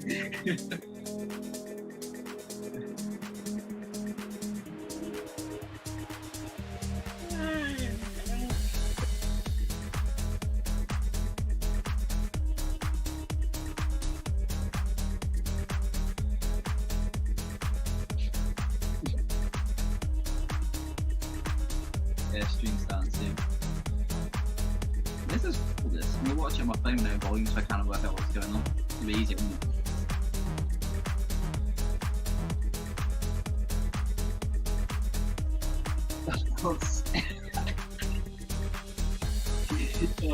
Yeah, stream starting soon. This is cool, this. I'm watching on my phone now, volume, so I kind of work out what's going on. It'll be easier, won't it? Oh,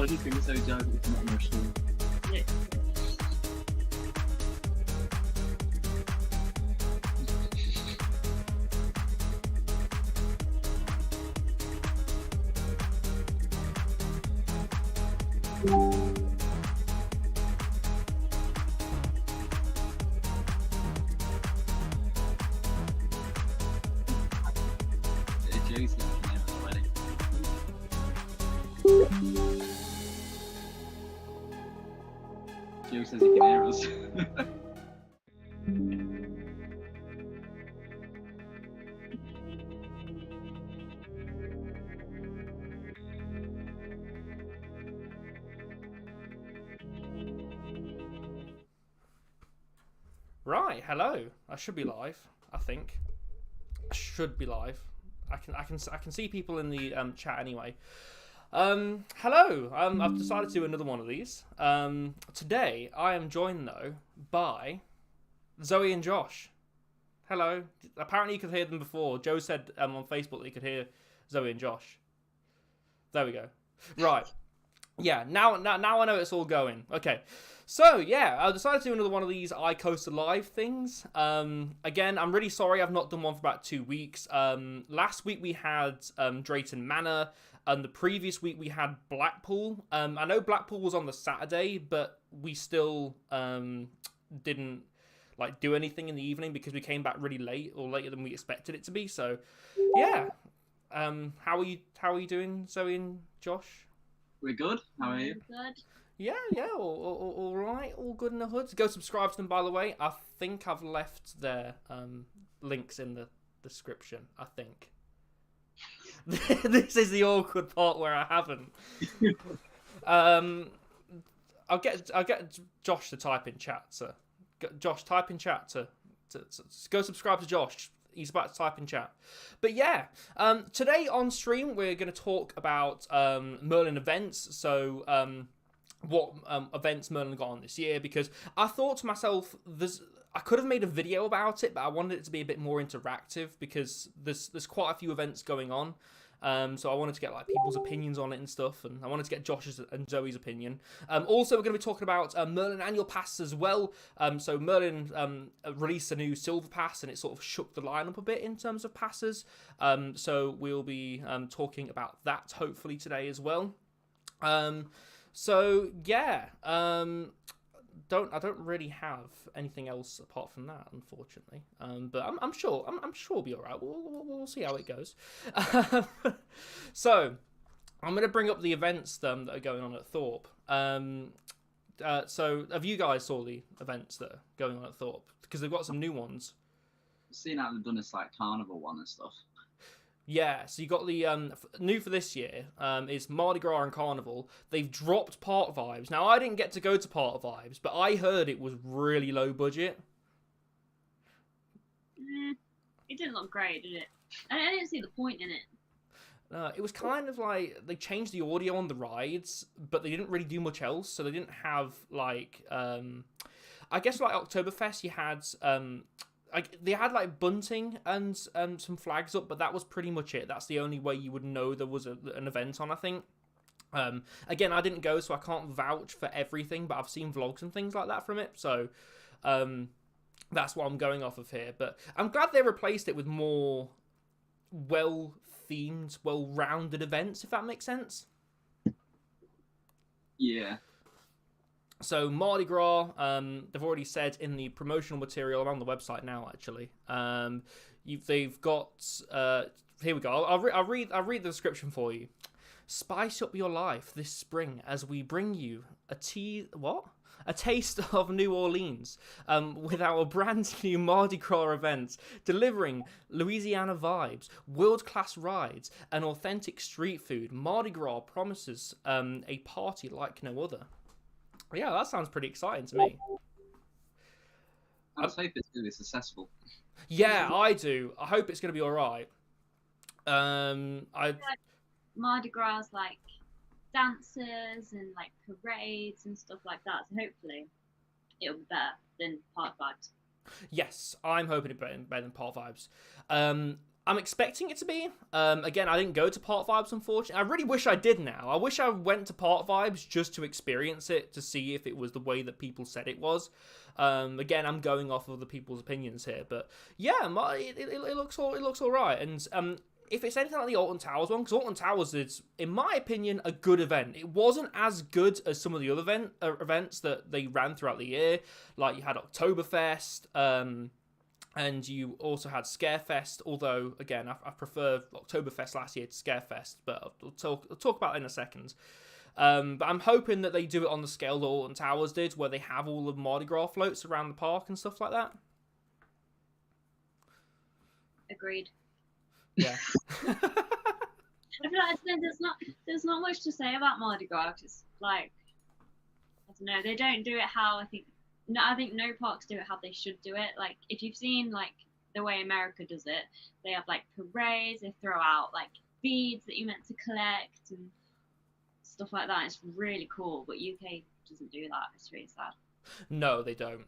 I just think it's so joking, it's not emotional. Yeah. Joe's looking at it already. Joe says he can hear us. Right, hello. I should be live. I think I should be live. I can see people in the chat anyway. Hello. I've decided to do another one of these. Today I am joined though by Zoe and Josh. Hello. Apparently you could hear them before. Joe said on Facebook that you could hear Zoe and Josh. There we go. Right. Yeah. Now I know it's all going. Okay. So, yeah, I decided to do another one of these iCoaster Live things. Again, I'm really sorry I've not done one for about 2 weeks. Last week we had Drayton Manor, and the previous week we had Blackpool. I know Blackpool was on the Saturday, but we still didn't do anything in the evening because we came back really late, or later than we expected it to be. So, yeah. How are you doing, Zoe and Josh? We're good. How are you? Good. Yeah, all right, all good in the hood. Go subscribe to them, by the way. I think I've left their links in the description. I think this is the awkward part where I haven't. I'll get Josh to type in chat. So, Josh, type in chat to go subscribe to Josh. He's about to type in chat. But yeah, today on stream we're going to talk about Merlin events. So what events Merlin got on this year, because I thought to myself, I could have made a video about it, but I wanted it to be a bit more interactive because there's quite a few events going on. So I wanted to get people's opinions on it and stuff, and I wanted to get Josh's and Zoe's opinion. Also, we're going to be talking about Merlin Annual Pass as well. So Merlin released a new Silver Pass, and it sort of shook the lineup a bit in terms of passes. So we'll be talking about that hopefully today as well. So yeah, I don't really have anything else apart from that, unfortunately. But I'm sure we'll be all right. We'll see how it goes. So I'm gonna bring up the events that are going on at Thorpe. So have you guys saw the events that are going on at Thorpe? Because they've got some new ones. I've seen how they've done this carnival one and stuff. Yeah, so you got the new for this year is Mardi Gras and Carnival. They've dropped Part Vibes. Now, I didn't get to go to Part Vibes, but I heard it was really low budget. It didn't look great, did it? I didn't see the point in it. It was kind of they changed the audio on the rides, but they didn't really do much else. So they didn't have I guess Oktoberfest, you had they had bunting and some flags up, but that was pretty much it. That's the only way you would know there was an event on, I think. Again, I didn't go, so I can't vouch for everything, but I've seen vlogs and things like that from it, so that's what I'm going off of here. But I'm glad they replaced it with more well-themed, well-rounded events, if that makes sense. Yeah. So Mardi Gras, they've already said in the promotional material, I'm on the website now actually. They've got here we go. I'll read the description for you. Spice up your life this spring as we bring you a taste of New Orleans with our brand new Mardi Gras event, delivering Louisiana vibes, world-class rides, and authentic street food. Mardi Gras promises a party like no other. Yeah, that sounds pretty exciting to me. I hope it's going to be successful. Yeah, I do. I hope it's going to be all right. Mardi Gras like dances and like parades and stuff like that. So hopefully it'll be better than Park Vibes. Yes, I'm hoping it's better than Park Vibes. I'm expecting it to be. Again, I didn't go to Park Vibes, unfortunately. I really wish I did now. I wish I went to Park Vibes just to experience it, to see if it was the way that people said it was. Again, I'm going off of the people's opinions here, but yeah, it looks all right. And if it's anything like the Alton Towers one, because Alton Towers is, in my opinion, a good event. It wasn't as good as some of the other events that they ran throughout the year. Like, you had Oktoberfest, and you also had Scarefest, although, again, I prefer Oktoberfest last year to Scarefest, but I'll talk about it in a second. But I'm hoping that they do it on the scale that Alton Towers did, where they have all the Mardi Gras floats around the park and stuff like that. Agreed. Yeah. I feel like there's not much to say about Mardi Gras. It's like, I don't know, they don't do it how I think no parks do it how they should do it. Like, if you've seen like the way America does it, they have like parades, they throw out like beads that you're meant to collect and stuff like that. It's really cool, but UK doesn't do that. It's really sad. No, they don't.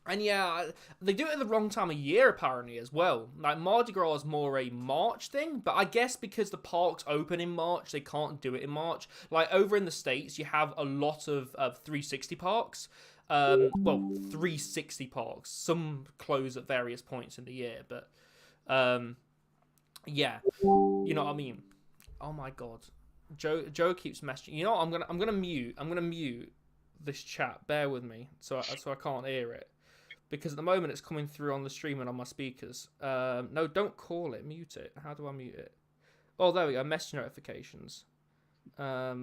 And yeah, they do it at the wrong time of year, apparently, as well. Like, Mardi Gras is more a March thing, but I guess because the parks open in March, they can't do it in March. Like, over in the States, you have a lot of 360 parks. 360 parks. Some close at various points in the year, but yeah, you know what I mean. Oh my god, Joe keeps messaging. You know what? I'm gonna mute this chat. Bear with me, so I can't hear it. Because at the moment it's coming through on the stream and on my speakers. No, don't call it. Mute it. How do I mute it? Oh, there we go. Message notifications. I'll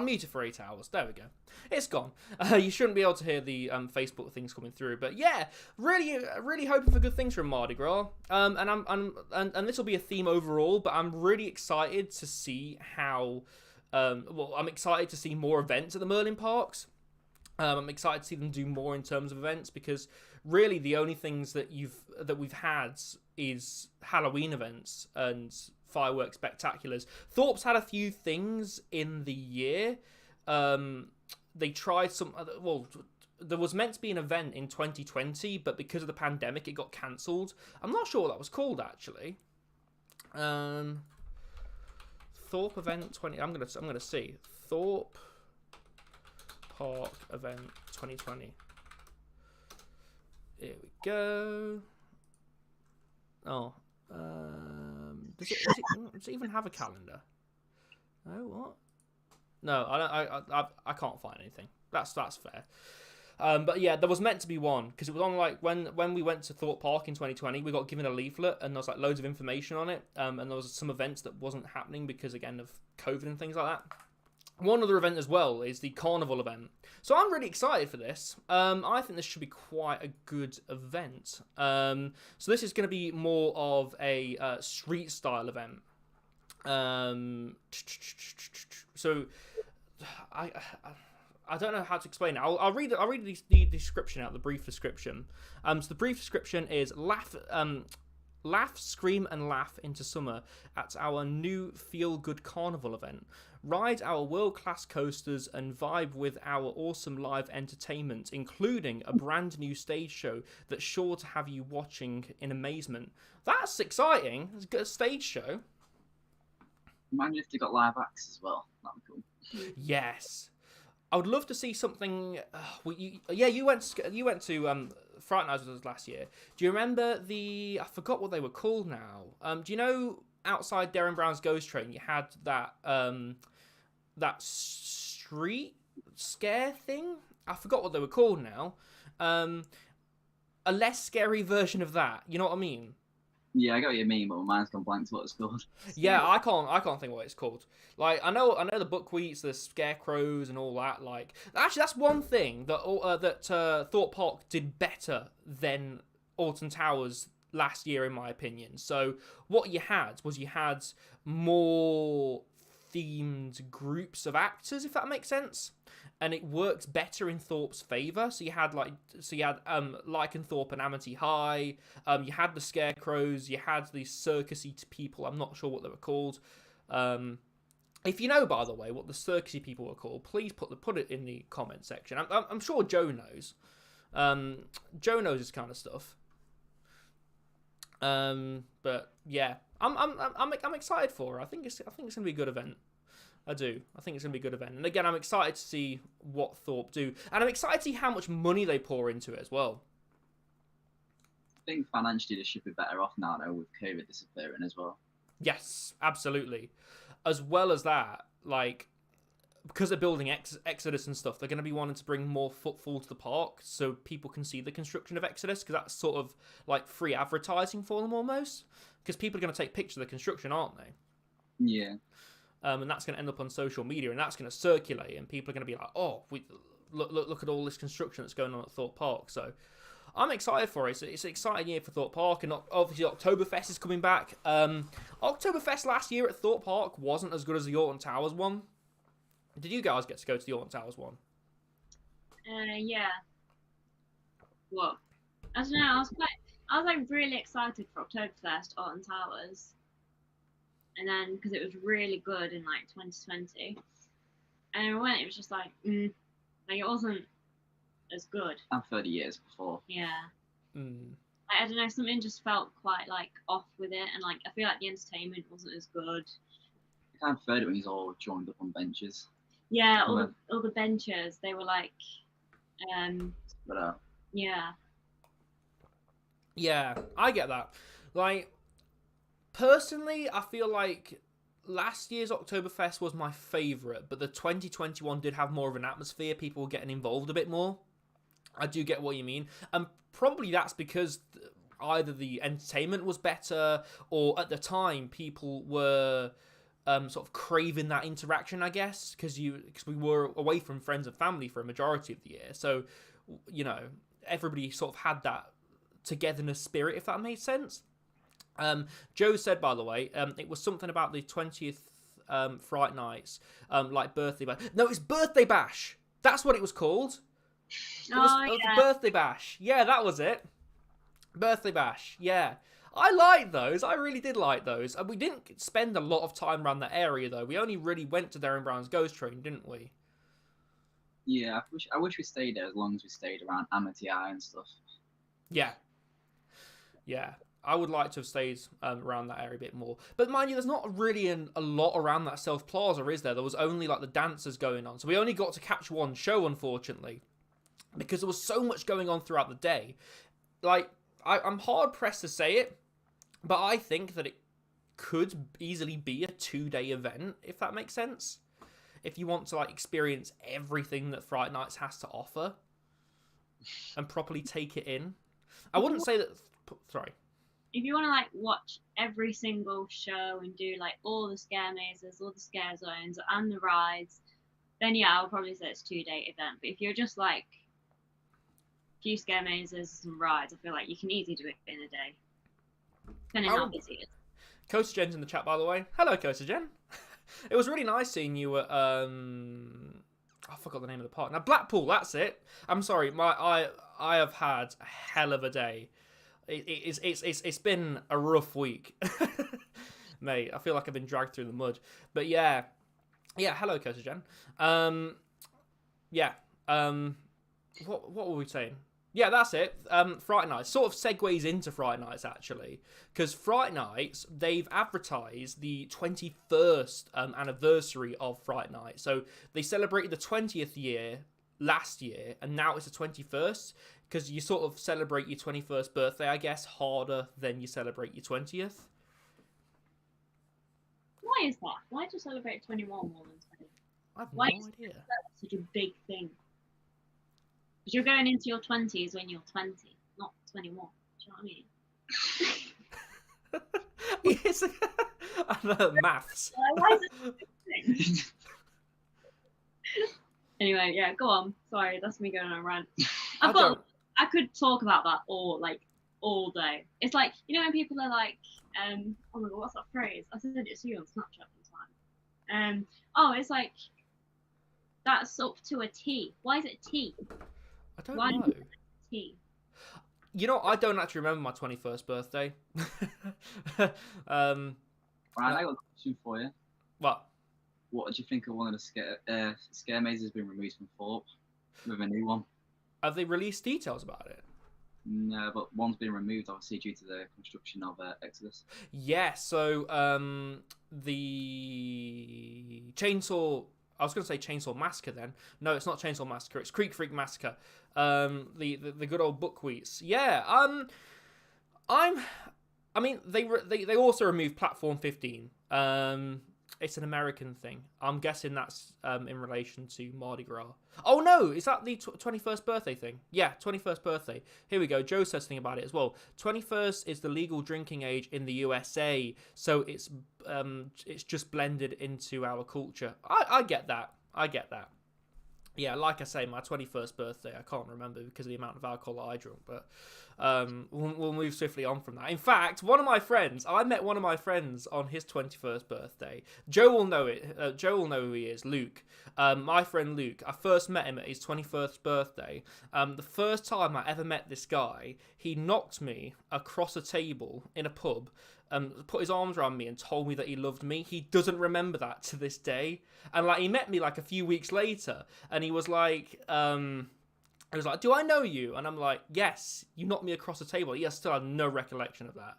mute it for 8 hours. There we go. It's gone. You shouldn't be able to hear the Facebook things coming through, but yeah, really hoping for good things from Mardi Gras. And this will be a theme overall, but I'm really excited to see how. I'm excited to see more events at the Merlin parks. I'm excited to see them do more in terms of events, because really the only things that we've had is Halloween events and fireworks spectaculars. Thorpe's had a few things in the year. They tried some. Well, there was meant to be an event in 2020, but because of the pandemic, it got cancelled. I'm not sure what that was called actually. Thorpe event 20. I'm gonna see Thorpe Park event 2020. Here we go. Oh, does it even have a calendar? Oh, what? No, I can't find anything. That's fair. But yeah, there was meant to be one, because it was on, like, when we went to Thorpe Park in 2020, we got given a leaflet and there was like loads of information on it, and there was some events that wasn't happening because, again, of COVID and things like that. One other event as well is the Carnival event. So I'm really excited for this. I think this should be quite a good event. So this is going to be more of a street style event. So I don't know how to explain it. I'll read the description out, the brief description. So the brief description is laugh, scream and laugh into summer at our new feel-good carnival event. Ride our world-class coasters and vibe with our awesome live entertainment, including a brand new stage show that's sure to have you watching in amazement. That's exciting. It's a good stage show. Imagine if they got live acts as well. That'd be cool. Yes. I would love to see something. You went to Fright Nights with us last year. Do you remember I forgot what they were called now. Do you know outside Darren Brown's Ghost Train you had that street scare thing? I forgot what they were called now. A less scary version of that. You know what I mean? Yeah, I got what you mean, but mine's gone blank to what it's called. Yeah, I can't think what it's called. Like I know the buckwheats, the scarecrows, and all that. Like actually, that's one thing that Thorpe Park did better than Alton Towers last year, in my opinion. So what you had more themed groups of actors, if that makes sense. And it works better in Thorpe's favour. So you had Lycanthorpe and Amity High. You had the Scarecrows. You had these circusy people. I'm not sure what they were called. If you know, by the way, what the circusy people were called, please put it in the comment section. I'm sure Joe knows. Joe knows this kind of stuff. But yeah, I'm excited for her. I think it's gonna be a good event. I do. I think it's going to be a good event. And again, I'm excited to see what Thorpe do. And I'm excited to see how much money they pour into it as well. I think financially they should be better off now, though, with COVID disappearing as well. Yes, absolutely. As well as that, like, because they're building Exodus and stuff, they're going to be wanting to bring more footfall to the park so people can see the construction of Exodus, because that's sort of like free advertising for them almost. Because people are going to take pictures of the construction, aren't they? Yeah. And that's going to end up on social media, and that's going to circulate, and people are going to be like, "Oh, look at all this construction that's going on at Thorpe Park." So, I'm excited for it. It's an exciting year for Thorpe Park, and obviously Oktoberfest is coming back. Oktoberfest last year at Thorpe Park wasn't as good as the Alton Towers one. Did you guys get to go to the Alton Towers one? Yeah. What? I don't know. I was like really excited for Oktoberfest Alton Towers. And then, because it was really good in like 2020, and I went, it was just like it wasn't as good. And 30 years before. Yeah. Mm. I don't know, something just felt quite like off with it, and like I feel like the entertainment wasn't as good. I kind of preferred it when he's all joined up on benches. Yeah, all the benches, they were like, But yeah. Yeah, I get that. Like, personally, I feel like last year's Oktoberfest was my favourite, but the 2021 did have more of an atmosphere. People were getting involved a bit more. I do get what you mean. And probably that's because either the entertainment was better, or at the time people were sort of craving that interaction, I guess, because we were away from friends and family for a majority of the year. So, you know, everybody sort of had that togetherness spirit, if that made sense. Joe said, by the way, it was something about the 20th Fright Nights, like Birthday Bash. No, it's Birthday Bash. That's what it was called. It was Birthday Bash. Yeah, that was it. Birthday Bash. Yeah. I liked those. I really did like those. And we didn't spend a lot of time around that area, though. We only really went to Darren Brown's Ghost Train, didn't we? Yeah, I wish we stayed there as long as we stayed around Amity Eye and stuff. Yeah. Yeah. I would like to have stayed around that area a bit more. But mind you, there's not really a lot around that South Plaza, is there? There was only like the dancers going on. So we only got to catch one show, unfortunately. Because there was so much going on throughout the day. Like, I'm hard-pressed to say it, but I think that it could easily be a 2-day event, if that makes sense. If you want to like experience everything that Fright Nights has to offer and properly take it in. I wouldn't say that... Sorry. If you want to like watch every single show and do like all the scare mazes, all the scare zones, and the rides, then yeah, I'll probably say it's a 2-day event. But if you're just like a few scare mazes and rides, I feel like you can easily do it in a day, depending on how busy it is. Coaster Jen's in the chat, by the way. Hello, Coaster Jen. It was really nice seeing you at I forgot the name of the park. Now Blackpool, that's it. I'm sorry, I have had a hell of a day. It's been a rough week, mate. I feel like I've been dragged through the mud. But yeah. Hello, Coaster Jen. What were we saying? Yeah, that's it. Fright Nights sort of segues into Fright Nights actually, because Fright Nights, they've advertised the 21st anniversary of Fright Night. So they celebrated the 20th year last year, and now it's the 21st. Because you sort of celebrate your 21st birthday, I guess, harder than you celebrate your 20th. Why is that? Why do you celebrate 21 more than 20? I have Why no is idea. that such a big thing? Because you're going into your 20s when you're 20, not 21. Do you know what I mean? Yes. Maths. Why is it Anyway, yeah, go on. Sorry, that's me going on a rant. I could talk about that all day. It's like, you know when people are like, oh my god, what's that phrase? I said it to you on Snapchat one time. Oh, it's like, that's up to a T. Why is it T? I don't know. T. You know, I don't actually remember my 21st birthday. Right, I got a question for you. What? What did you think of one of the scare mazes being removed from Thorpe with a new one? Have they released details about it? No, but one's been removed, obviously, due to the construction of Exodus. Yeah, so the Chainsaw... I was going to say Chainsaw Massacre then. No, it's not Chainsaw Massacre. It's Creek Freak Massacre. The good old buckwheats. Yeah. I mean, they also removed Platform 15. It's an American thing. I'm guessing that's in relation to Mardi Gras. Oh no, is that the 21st birthday thing? Yeah, 21st birthday. Here we go. Joe says something about it as well. 21st is the legal drinking age in the USA, so it's just blended into our culture. I get that. I get that. Yeah, like I say, my 21st birthday, I can't remember because of the amount of alcohol I drank, but we'll move swiftly on from that. In fact, I met one of my friends on his 21st birthday. Joe will know it. Joe will know who he is, Luke. My friend Luke. I first met him at his 21st birthday. The first time I ever met this guy, he knocked me across a table in a pub, put his arms around me and told me that he loved me. He doesn't remember that to this day. And like he met me like a few weeks later, and he was like, "Do I know you?" And I'm like, "Yes, you knocked me across the table." He still had no recollection of that.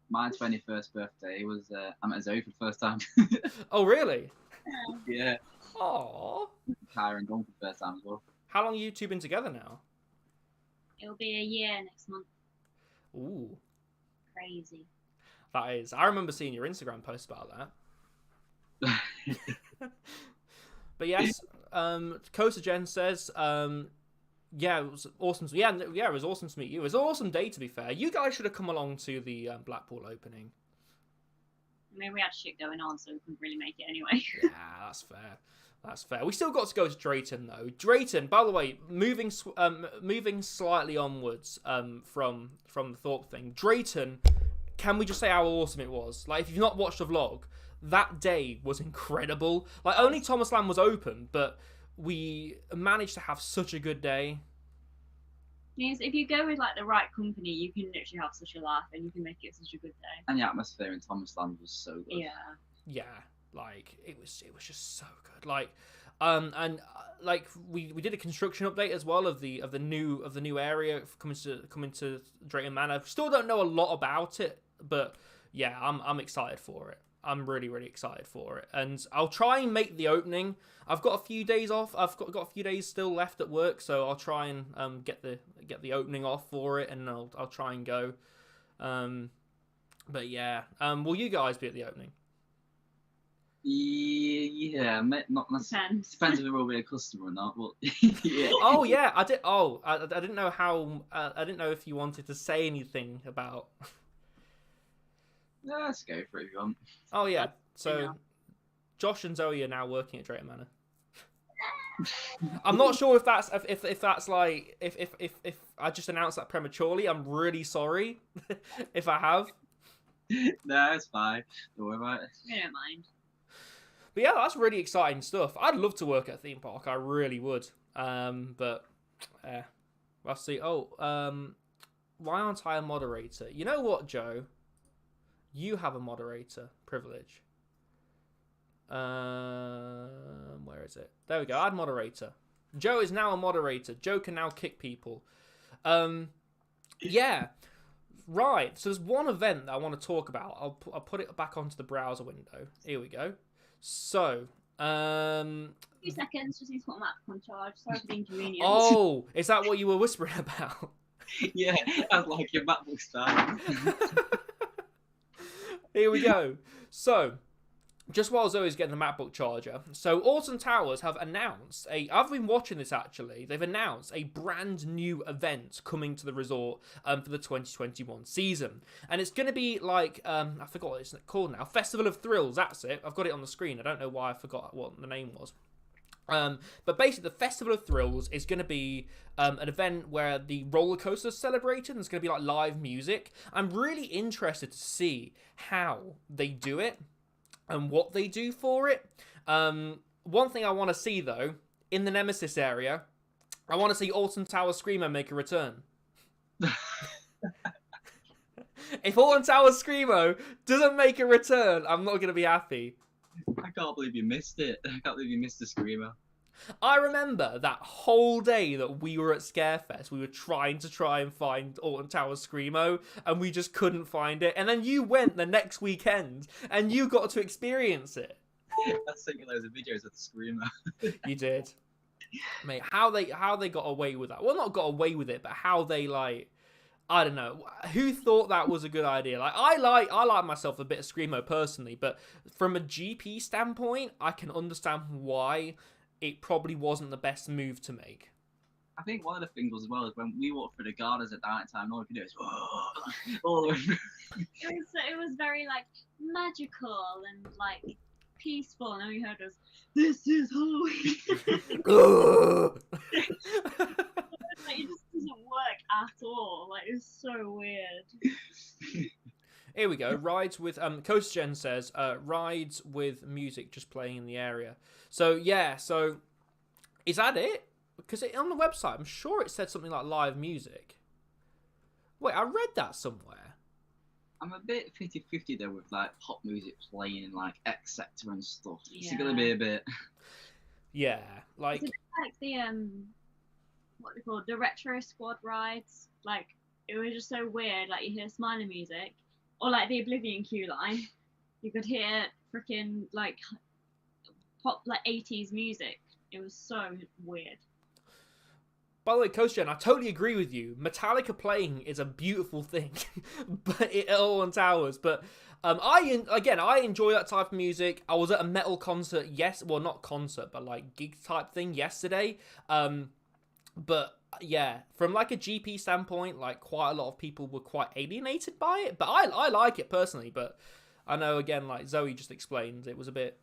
My 21st birthday was I met Zoe for the first time. Oh really? Yeah. Aww. Kyra and Gon for the first time as well. How long have you two been together now? It'll be a year next month. Ooh. Crazy. That is. I remember seeing your Instagram post about that. But yes, Kosa Jen says, yeah, it was awesome. Yeah, it was awesome to meet you. It was an awesome day, to be fair. You guys should have come along to the Blackpool opening. I mean, we had shit going on, so we couldn't really make it anyway. Yeah, that's fair. That's fair. We still got to go to Drayton, though. Drayton, by the way, moving slightly onwards from the Thorpe thing. Drayton, can we just say how awesome it was? Like, if you've not watched the vlog, that day was incredible. Like, only Thomas Land was open, but we managed to have such a good day. Means if you go with like the right company, you can literally have such a laugh and you can make it such a good day. And the atmosphere in Thomas Land was so good. Yeah. Like it was just so good. Like, like we did a construction update as well of the new area coming to Drayton Manor. Still don't know a lot about it, but yeah, I'm excited for it. I'm really, really excited for it, and I'll try and make the opening. I've got a few days off. I've got a few days still left at work, so I'll try and get the opening off for it, and I'll try and go. But yeah, will you guys be at the opening? Yeah, not necessarily. Depends if there will be a customer or not. But yeah. Oh yeah, I did. Oh, I didn't know how. I didn't know if you wanted to say anything about. Yeah, let's go for it if you want. Oh yeah, so Josh and Zoe are now working at Drayton Manor. I'm not sure if that's like if I just announced that prematurely. I'm really sorry if I have. No, it's fine. Don't worry about it. We don't mind. But yeah, that's really exciting stuff. I'd love to work at a theme park. I really would. But we'll see. Oh, why aren't I a moderator? You know what, Joe? You have a moderator privilege. Where is it? There we go. Add moderator. Joe is now a moderator. Joe can now kick people. Yeah. Right. So there's one event that I want to talk about. I'll put it back onto the browser window. Here we go. So, 2 seconds. Just need to put my Mac on charge. Sorry for the inconvenience. Oh, is that what you were whispering about? Yeah, I was like your MacBook style. Here we go. So, just while Zoe's getting the MacBook charger, so Alton Towers have announced I've been watching this actually. They've announced a brand new event coming to the resort for the 2021 season, and it's going to be like I forgot what it's called now. Festival of Thrills. That's it. I've got it on the screen. I don't know why I forgot what the name was. But basically, the Festival of Thrills is going to be an event where the roller coaster is celebrated, and it's going to be like live music. I'm really interested to see how they do it and what they do for it. One thing I want to see, though, in the Nemesis area, I want to see Alton Tower Screamer make a return. If Alton Tower Screamo doesn't make a return, I'm not going to be happy. I can't believe you missed it. I can't believe you missed the Screamer. I remember that whole day that we were at Scarefest, we were trying and find Alton Tower Screamo, and we just couldn't find it. And then you went the next weekend, and you got to experience it. I sent you loads of videos of the Screamer. You did. Mate, how they got away with that. Well, not got away with it, but how they, like, I don't know. Who thought that was a good idea? Like, I like myself a bit of Screamo personally, but from a GP standpoint, I can understand why it probably wasn't the best move to make. I think one of the things was as well is when we walked through the gardens at night time, all we could do is all the way through. It was very like magical and like peaceful, and then we heard us, "This is Halloween." Like, it just doesn't work at all. Like, it's so weird. Here we go. Rides with Coach Jen says rides with music just playing in the area. So yeah, so is that it? Because on the website, I'm sure it said something like live music. Wait, I read that somewhere. I'm a bit 50-50 though with like pop music playing in like X Sector and stuff. It's Yeah. gonna be a bit. Yeah, like It's a bit like the what they call the retro squad rides. Like, it was just so weird. Like, you hear Smiley music, or like the Oblivion queue line, you could hear freaking like pop like 80s music. It was so weird. By the way, Coach Jen, I totally agree with you. Metallica playing is a beautiful thing, but it all on towers. But I enjoy that type of music. I was at a metal concert, not concert, but like gig type thing yesterday. But yeah, from like a GP standpoint, like quite a lot of people were quite alienated by it. But I like it personally. But I know, again, like Zoe just explained, it was a bit.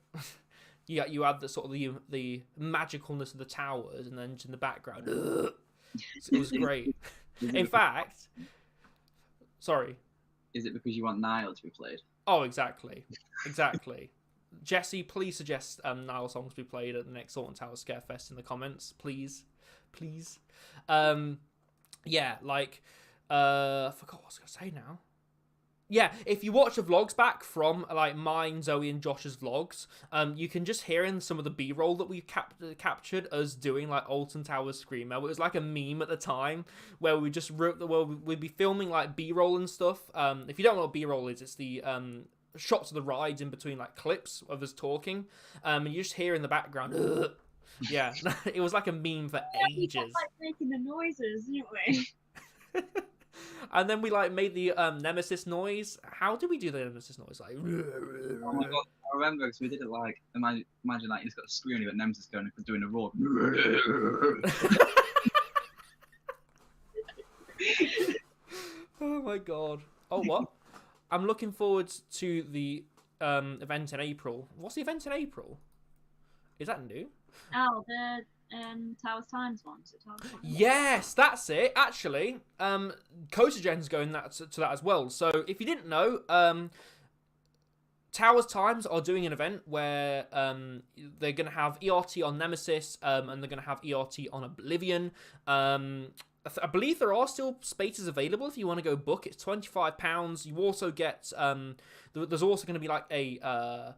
You had the sort of the magicalness of the towers, and then just in the background, it was great. In fact, sorry. Is it because you want Nile to be played? Oh, exactly. Jesse, please suggest Nile songs to be played at the next Alton Tower Scarefest in the comments, please. Yeah, like I forgot what I was gonna say now. Yeah, if you watch the vlogs back from like mine, Zoe, and Josh's vlogs, you can just hear in some of the B-roll that we've captured us doing like Alton Tower Screamo. It was like a meme at the time where we'd be filming like B-roll and stuff. If you don't know what B-roll is, it's the shots of the rides in between like clips of us talking, and you just hear in the background. Yeah, it was like a meme for ages. We kept, like, making the noises, didn't we? And then we like made the Nemesis noise. How did we do the Nemesis noise? Like, oh my god, I remember because we did it like imagine like you just got a scream and you got Nemesis going and doing a roar. Oh my god. Oh, what? I'm looking forward to the event in April. What's the event in April? Is that new? Oh, the Towers Times one. Is it Towers Times? Yes, that's it. Actually, Cotagen's going to that as well. So if you didn't know, Towers Times are doing an event where they're going to have ERT on Nemesis, and they're going to have ERT on Oblivion. I believe there are still spaces available if you want to go book. It's £25. You also get there's also going to be like a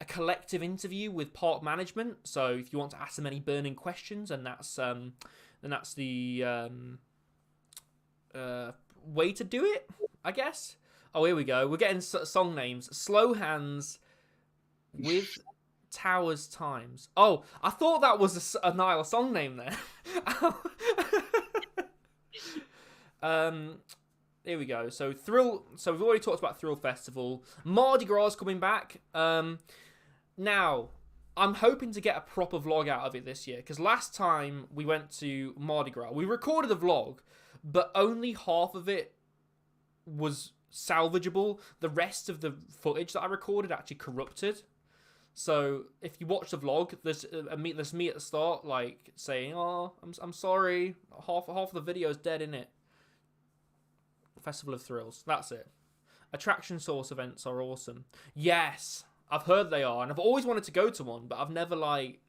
collective interview with park management. So if you want to ask them any burning questions, and that's the way to do it, I guess. Oh, here we go. We're getting song names. Slow Hands with Towers Times. Oh, I thought that was a Nile song name there. Here we go. So we've already talked about Thrill Festival. Mardi Gras is coming back. Now, I'm hoping to get a proper vlog out of it this year, because last time we went to Mardi Gras, we recorded a vlog, but only half of it was salvageable. The rest of the footage that I recorded actually corrupted. So if you watch the vlog, there's me at the start, like saying, "Oh, I'm sorry, half of the video is dead in it." Festival of Thrills, that's it. Attraction source events are awesome. Yes, I've heard they are, and I've always wanted to go to one, but I've never like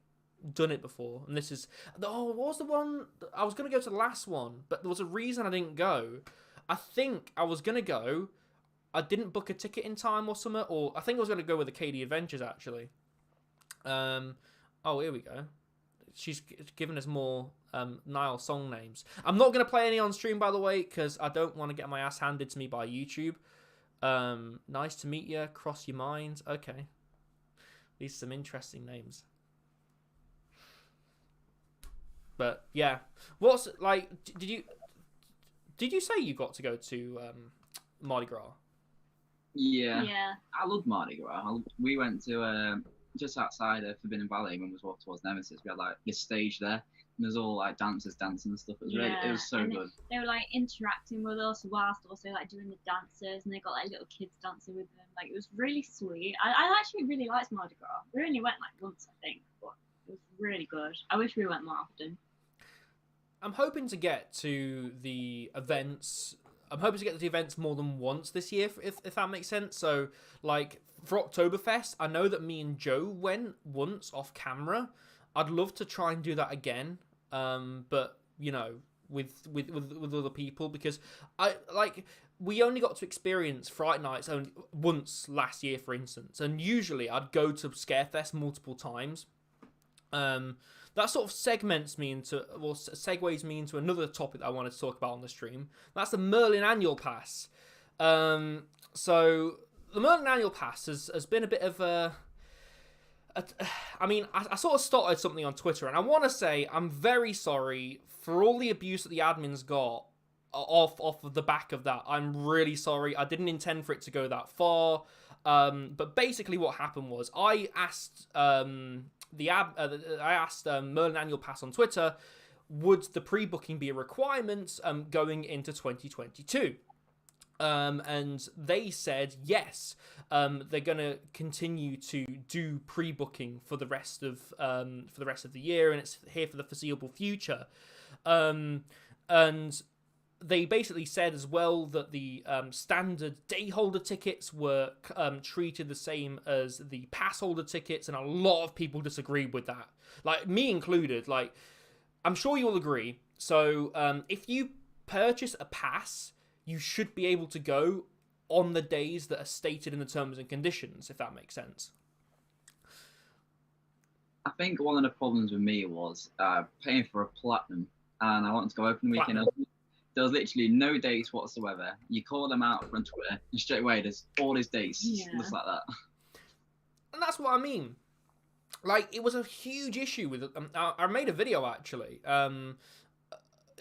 done it before. And this is what was the one? I was gonna go to the last one, but there was a reason I didn't go. I think I was gonna go. I didn't book a ticket in time or something, or I think I was going to go with the KD Adventures, actually. Oh, here we go. She's given us more Nile song names. I'm not going to play any on stream, by the way, because I don't want to get my ass handed to me by YouTube. Nice to meet you. Cross your minds. Okay. These are some interesting names. But, yeah. What's, like, did you say you got to go to Mardi Gras? Yeah. I love Mardi Gras. We went to just outside of Forbidden Valley when we was walking towards Nemesis. We had like this stage there, and there's all like dancers dancing and stuff. It was so good. They were like interacting with us whilst also like doing the dances, and they got like little kids dancing with them. Like it was really sweet. I actually really liked Mardi Gras. We only went like once, I think, but it was really good. I wish we went more often. I'm hoping to get to the events. I'm hoping to get to the events more than once this year, if that makes sense. So, like, for Oktoberfest, I know that me and Joe went once off camera. I'd love to try and do that again, but, you know, with other people, because we only got to experience Fright Nights only once last year, for instance, and usually I'd go to Scarefest multiple times. That sort of segues me into another topic that I wanted to talk about on the stream. That's the Merlin Annual Pass. So the Merlin Annual Pass has been a bit of I sort of started something on Twitter, and I want to say I'm very sorry for all the abuse that the admins got off of the back of that. I'm really sorry. I didn't intend for it to go that far. But basically what happened was I asked Merlin Annual Pass on Twitter, would the pre-booking be a requirement going into 2022? And they said yes. They're gonna continue to do pre-booking for the rest of the year, and it's here for the foreseeable future. And they basically said as well that the standard day holder tickets were treated the same as the pass holder tickets, and a lot of people disagreed with that, like me included. Like, I'm sure you'll agree. So if you purchase a pass, you should be able to go on the days that are stated in the terms and conditions, if that makes sense. I think one of the problems with me was paying for a platinum, and I wanted to go open weekend. There was literally no dates whatsoever. You call them out from Twitter, and straight away there's all these dates, just like that. And that's what I mean. Like, it was a huge issue with. I made a video actually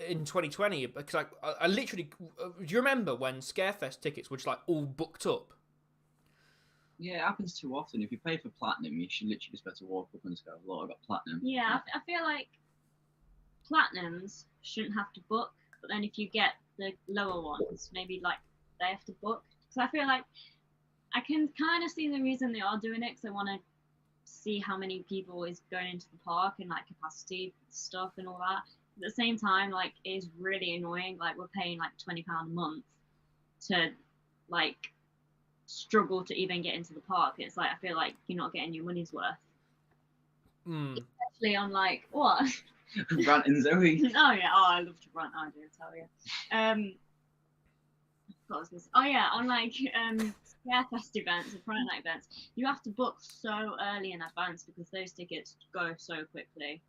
in 2020 because I literally. Do you remember when Scarefest tickets were just like all booked up? Yeah, it happens too often. If you pay for platinum, you should literally just be able to walk up and just go, "Look, I got platinum." Yeah, I feel like platinums shouldn't have to book. But then if you get the lower ones, maybe like they have to book. So I feel like I can kind of see the reason they are doing it, because I want to see how many people is going into the park and like capacity stuff and all that. At the same time, like, it is really annoying. Like, we're paying like £20 a month to like struggle to even get into the park. It's like I feel like you're not getting your money's worth. Especially on like what? Rant and Zoe. Oh yeah, I love to rant. I do tell you. What was this? Oh yeah, on like Scarefest events or Friday night events, you have to book so early in advance because those tickets go so quickly.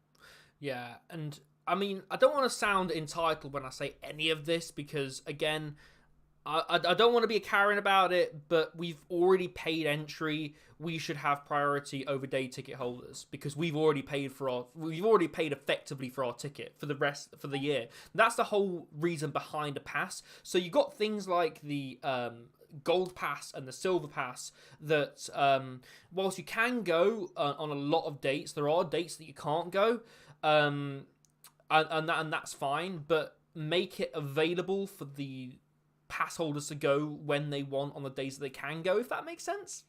Yeah, and I mean, I don't want to sound entitled when I say any of this, because again, I don't want to be a Karen about it, but we've already paid entry. We should have priority over day ticket holders because we've already paid effectively for our ticket for the year. That's the whole reason behind a pass. So you got things like the Gold Pass and the Silver Pass that whilst you can go on a lot of dates, there are dates that you can't go, and that's fine. But make it available for the pass holders to go when they want on the days that they can go, if that makes sense.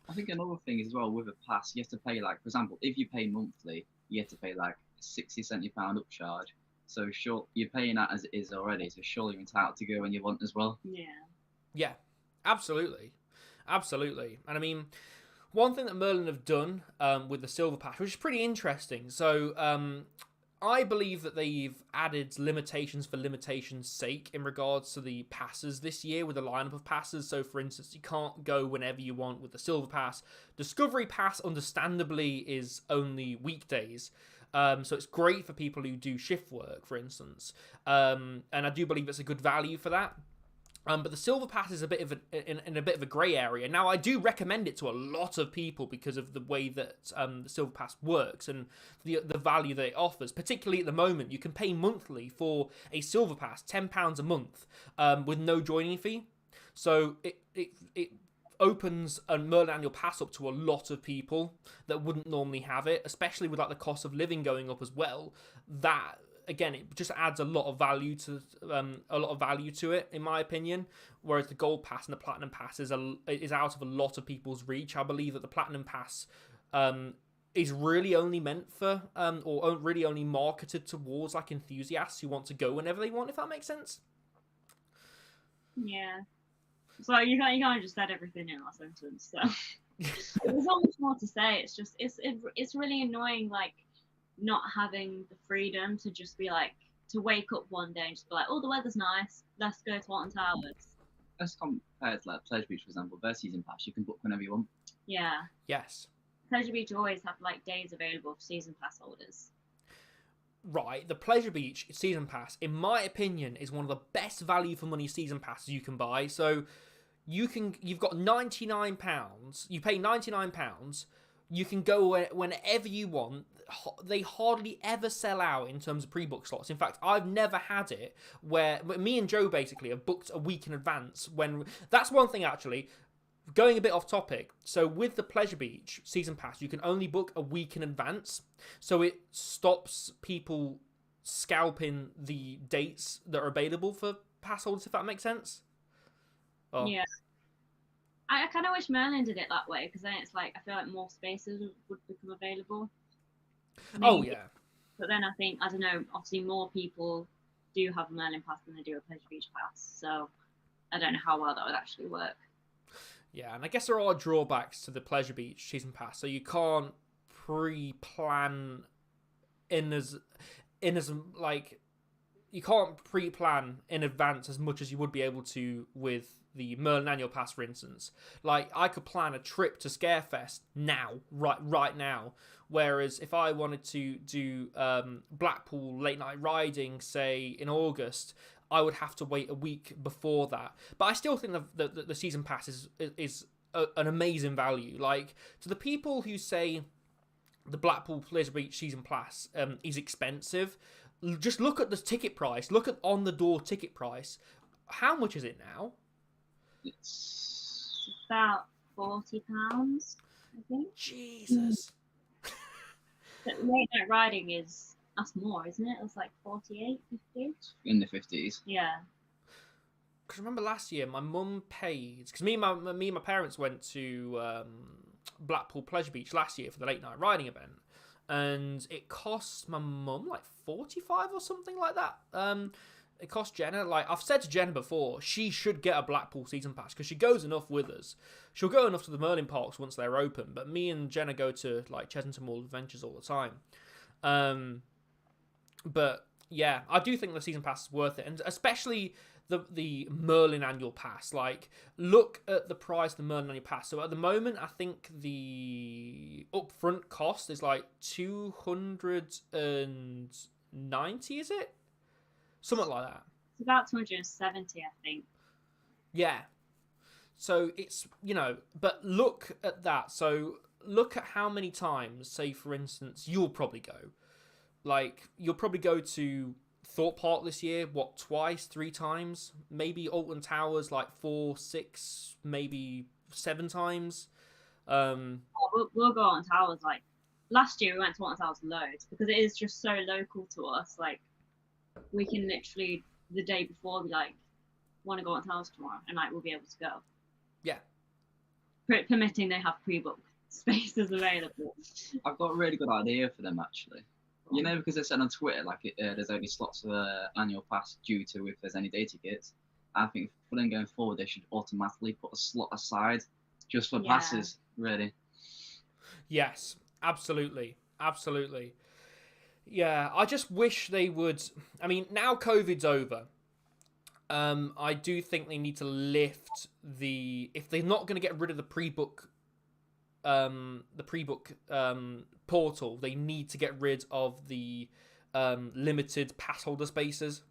I think another thing is as well with a pass, you have to pay, like, for example, if you pay monthly, you have to pay like £60-70 upcharge. So sure, you're paying that as it is already. So surely you're entitled to go when you want as well. Yeah, absolutely. And I mean, one thing that Merlin have done with the Silver Pass, which is pretty interesting. So I believe that they've added limitations for limitation's sake in regards to the passes this year with the lineup of passes. So, for instance, you can't go whenever you want with the Silver Pass. Discovery Pass, understandably, is only weekdays. So it's great for people who do shift work, for instance. And I do believe it's a good value for that. But the Silver Pass is a bit of in a bit of a grey area. Now, I do recommend it to a lot of people because of the way that the Silver Pass works and the value that it offers. Particularly at the moment, you can pay monthly for a Silver Pass, £10 a month, with no joining fee. So it opens a Merlin Annual Pass up to a lot of people that wouldn't normally have it, especially with like the cost of living going up as well. That, again, it just adds a lot of value to it, in my opinion. Whereas the Gold Pass and the Platinum Pass is out of a lot of people's reach. I believe that the Platinum Pass is really only meant for or really only marketed towards like enthusiasts who want to go whenever they want, if that makes sense. Yeah. So you kind of just said everything in that sentence. So there's not much more to say. It's just it's really annoying, like, not having the freedom to just be like, to wake up one day and just be like, oh, the weather's nice, let's go to Alton Towers. Let's compare to like Pleasure Beach, for example. Their season pass, you can book whenever you want. Yeah. Yes. Pleasure Beach always have like days available for season pass holders. Right, the Pleasure Beach season pass, in my opinion, is one of the best value for money season passes you can buy. So you've got £99. You pay £99. You can go whenever you want. They hardly ever sell out in terms of pre-book slots. In fact, I've never had it where me and Joe basically have booked a week in advance. That's one thing, actually. Going a bit off topic, so with the Pleasure Beach season pass, you can only book a week in advance, so it stops people scalping the dates that are available for pass holders, if that makes sense. Oh. Yeah. I kind of wish Merlin did it that way, because then it's like, I feel like more spaces would become available. Maybe. Oh, yeah. But then I think, I don't know, obviously more people do have a Merlin pass than they do a Pleasure Beach pass, so I don't know how well that would actually work. Yeah, and I guess there are drawbacks to the Pleasure Beach season pass, so you can't pre-plan you can't pre-plan in advance as much as you would be able to with the Merlin Annual Pass, for instance. Like, I could plan a trip to Scarefest now, right now, whereas if I wanted to do Blackpool late night riding, say, in August, I would have to wait a week before that. But I still think the season pass is an amazing value. Like, to the people who say the Blackpool Pleasure Beach season pass is expensive, just look at the ticket price. Look at on the door ticket price. How much is it now? It's about £40, I think. Jesus. But late night riding that's more, isn't it? It's like 48, 50. In the 50s. Yeah. Because remember last year, my mum paid, because me and my parents went to Blackpool Pleasure Beach last year for the late night riding event, and it cost my mum like 45 or something like that. It cost Jenna, like I've said to Jenna before, she should get a Blackpool season pass because she goes enough with us. She'll go enough to the Merlin parks once they're open, but me and Jenna go to like Chesington Mall Adventures all the time. But yeah, I do think the season pass is worth it, and especially the Merlin Annual Pass. Like, look at the price of the Merlin Annual Pass. So at the moment, I think the upfront cost is like 290, is it? Something like that. It's about 270, I think. Yeah. So it's, but look at that. So look at how many times, say for instance, you'll probably go. Like, you'll probably go to Thought Park this year, what, twice, 3 times? Maybe Alton Towers like 4, 6, maybe 7 times. We'll go on Towers. Like last year, we went to Alton Towers loads because it is just so local to us. Like we can literally the day before be like, want to go on Towers tomorrow, and like we'll be able to go. Yeah. Permitting they have pre-booked spaces available. I've got a really good idea for them actually. You know, because they said on Twitter like there's only slots for the annual pass due to if there's any day tickets. I think for them going forward, they should automatically put a slot aside just for passes. Really. Yes, absolutely, absolutely. Yeah, I just wish they would. I mean, now COVID's over. I do think they need to lift if they're not going to get rid of the pre-book portal, they need to get rid of the limited pass holder spaces.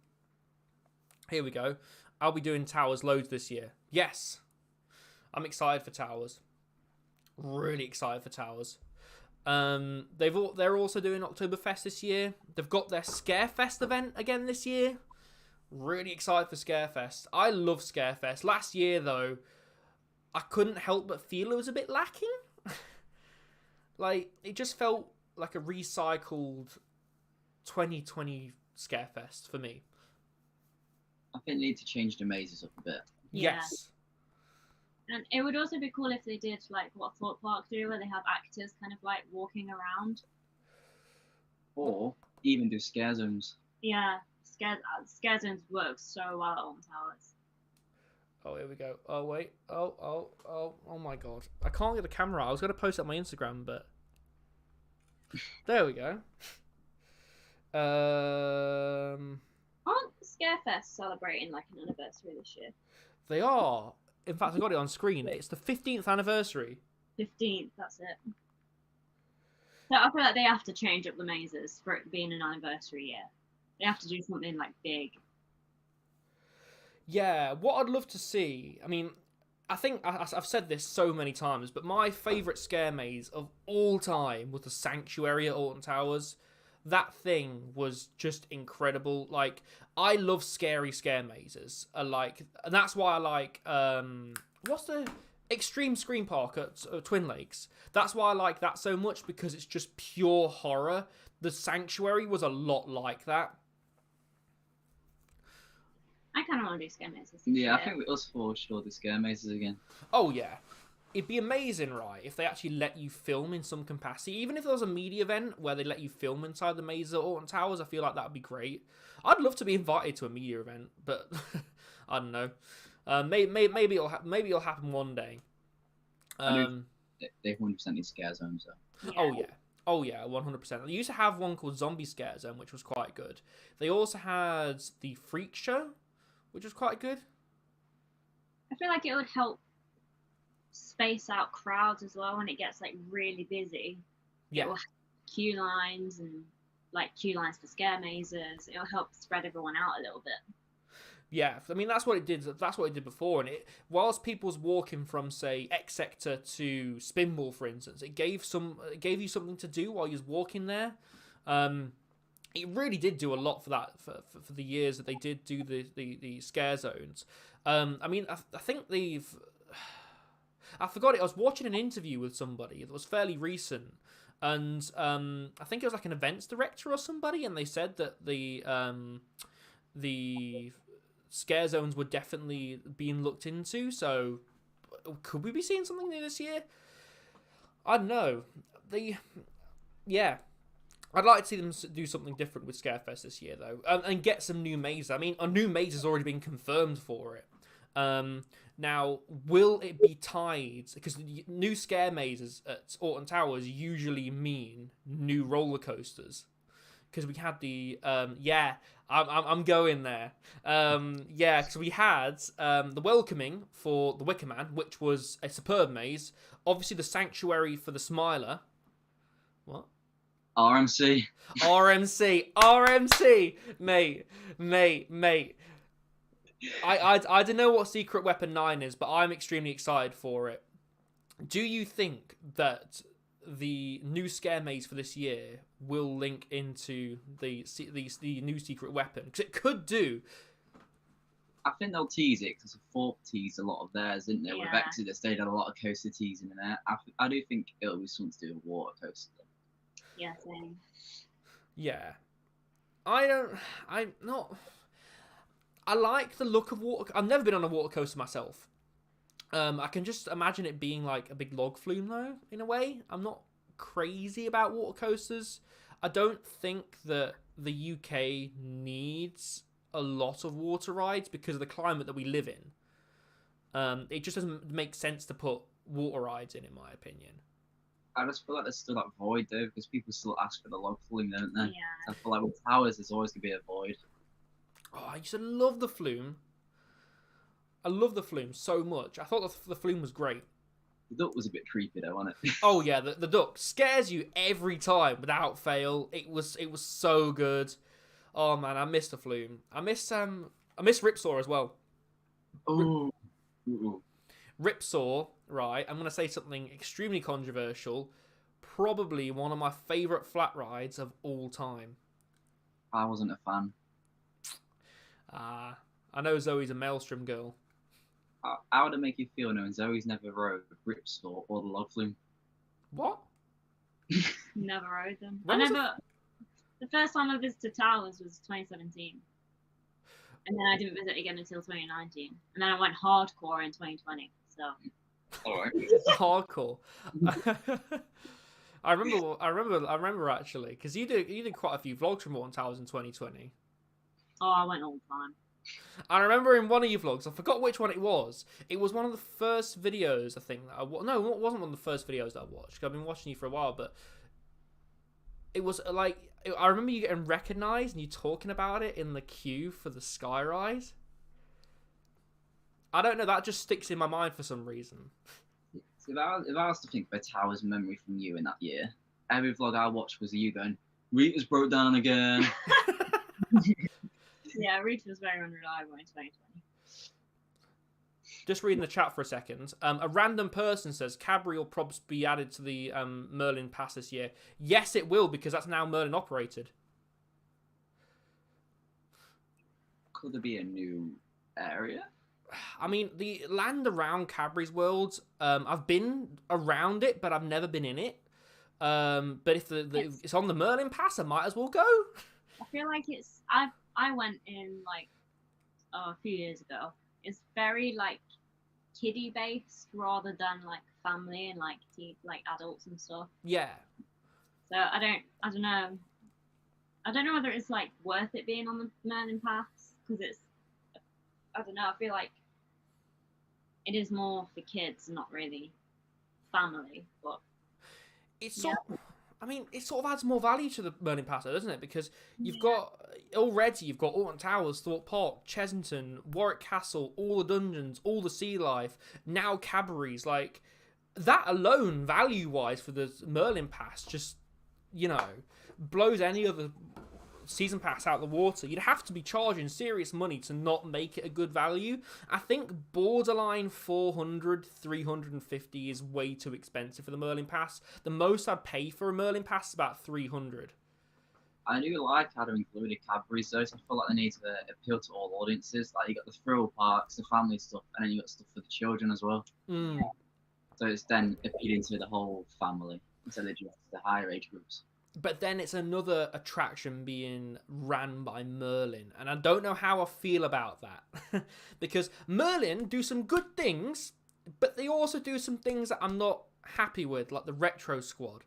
Here we go. I'll be doing Towers loads this year. Yes, I'm excited for Towers. Really excited for Towers. They're also doing Oktoberfest this year. They've got their Scarefest event again this year. Really excited for Scarefest. I love Scarefest. Last year though, I couldn't help but feel it was a bit lacking. Like, it just felt like a recycled 2020 Scarefest for me. I think they need to change the mazes up a bit. Yeah. Yes. And it would also be cool if they did like what Thought Park do, where they have actors kind of like walking around. Or even do scare zones. Yeah, scare zones work so well on Towers. Oh, here we go. Oh, wait. Oh my god. I can't get the camera out. I was going to post it on my Instagram, but... There we go. Aren't Scarefest celebrating like an anniversary this year? They are. In fact, I got it on screen. It's the 15th anniversary. 15th, that's it. So I feel like they have to change up the mazes for it being an anniversary year. They have to do something like big. Yeah, what I'd love to see, I mean, I think I've said this so many times, but my favourite scare maze of all time was the Sanctuary at Alton Towers. That thing was just incredible. Like, I love scary scare mazes. And that's why I like, what's the Extreme Scream Park at Twin Lakes? That's why I like that so much, because it's just pure horror. The Sanctuary was a lot like that. I kind of want to do scare mazes. Yeah, I think us four should all do scare mazes again. Oh, yeah. It'd be amazing, right, if they actually let you film in some capacity. Even if there was a media event where they let you film inside the maze at Alton Towers, I feel like that would be great. I'd love to be invited to a media event, but I don't know. Maybe it'll happen one day. They 100% need scare zones, though. Yeah. Oh, yeah, 100%. They used to have one called Zombie Scare Zone, which was quite good. They also had the Freak Show, which was quite good. I feel like it would help space out crowds as well when it gets like really busy. Yeah. It will have queue lines and like queue lines for scare mazes. It'll help spread everyone out a little bit. Yeah, I mean that's what it did. That's what it did before, and whilst people was walking from say X Sector to Spinball, for instance, it gave you something to do while you was walking there. It really did do a lot for that for the years that they did do the scare zones. I mean, I think I forgot it. I was watching an interview with somebody that was fairly recent, and I think it was like an events director or somebody, and they said that the scare zones were definitely being looked into. So, could we be seeing something new this year? I don't know. I'd like to see them do something different with Scarefest this year, though, and get some new mazes. I mean, a new maze has already been confirmed for it. Now, will it be tied? Because new scare mazes at Alton Towers usually mean new roller coasters. Because we had the I'm going there. Because we had the Welcoming for the Wicker Man, which was a superb maze. Obviously, the Sanctuary for the Smiler. What? RMC, mate. I don't know what Secret Weapon 9 is, but I'm extremely excited for it. Do you think that the new scare maze for this year will link into the new secret weapon, because it could do. I think they'll tease it because Thorpe teased a lot of theirs, didn't they? With Yeah. Exodus, they had a lot of coaster teasing in there. I do think it'll be something to do with water coaster. Yeah, same. Yeah. I like the look of water. I've never been on a water coaster myself. I can just imagine it being like a big log flume, though, in a way. I'm not crazy about water coasters. I don't think that the UK needs a lot of water rides because of the climate that we live in. It just doesn't make sense to put water rides in my opinion. I just feel like there's still that void, though, because people still ask for the log flume, don't they? Yeah. I feel like with towers, there's always going to be a void. Oh, I used to love the flume. I love the flume so much. I thought the flume was great. The duck was a bit creepy, though, wasn't it? Oh yeah, the duck scares you every time without fail. It was so good. Oh man, I miss the flume. I miss Ripsaw as well. Ooh. Ripsaw, right? I'm gonna say something extremely controversial. Probably one of my favourite flat rides of all time. I wasn't a fan. I know Zoe's a Maelstrom girl. How would it make you feel knowing Zoe's never rode Ripsaw or the log flume? What? Never rode them. When was The first time I visited Towers was 2017. And then I didn't visit again until 2019. And then I went hardcore in 2020. So. Alright. Hardcore. I remember actually, because you did quite a few vlogs from Morton Towers in 2020. Oh, I went all the time. I remember in one of your vlogs, I forgot which one it was. It was one of the first videos, I think. No, it wasn't one of the first videos that I watched. I've been watching you for a while, but it was like, I remember you getting recognised and you talking about it in the queue for the Skyrise. I don't know, that just sticks in my mind for some reason. So if I was to think of a Towers memory from you in that year, every vlog I watched was you going, Rita's broke down again. Yeah, Rita was very unreliable in 2020. Just reading the chat for a second. A random person says Cadbury will probably be added to the Merlin Pass this year. Yes, it will, because that's now Merlin operated. Could there be a new area? I mean, the land around Cadbury's World, I've been around it, but I've never been in it. But if it's on the Merlin Pass, I might as well go. I feel like I went in like a few years ago. It's very like kiddie based rather than like family and like adults and stuff. Yeah. So I don't know. I don't know whether it's like worth it being on the Merlin Pass because I don't know. I feel like it is more for kids, not really family. But it's sort of adds more value to the Merlin Pass, doesn't it? Because you've got Alton Towers, Thorpe Park, Chesington, Warwick Castle, all the dungeons, all the sea life, now Cadbury's. Like, that alone, value-wise, for the Merlin Pass, just, blows any other season pass out the water. You'd have to be charging serious money to not make it a good value. I think borderline 400, 350 is way too expensive for the Merlin Pass. The most I'd pay for a Merlin Pass is about 300. I do like how they included Cadbury's, though, so I feel like they need to appeal to all audiences. Like, you got the thrill parks, the family stuff, and then you got stuff for the children as well. Mm. So it's then appealing to the whole family instead of just the higher age groups. But then it's another attraction being ran by Merlin. And I don't know how I feel about that. Because Merlin do some good things, but they also do some things that I'm not happy with, like the Retro Squad.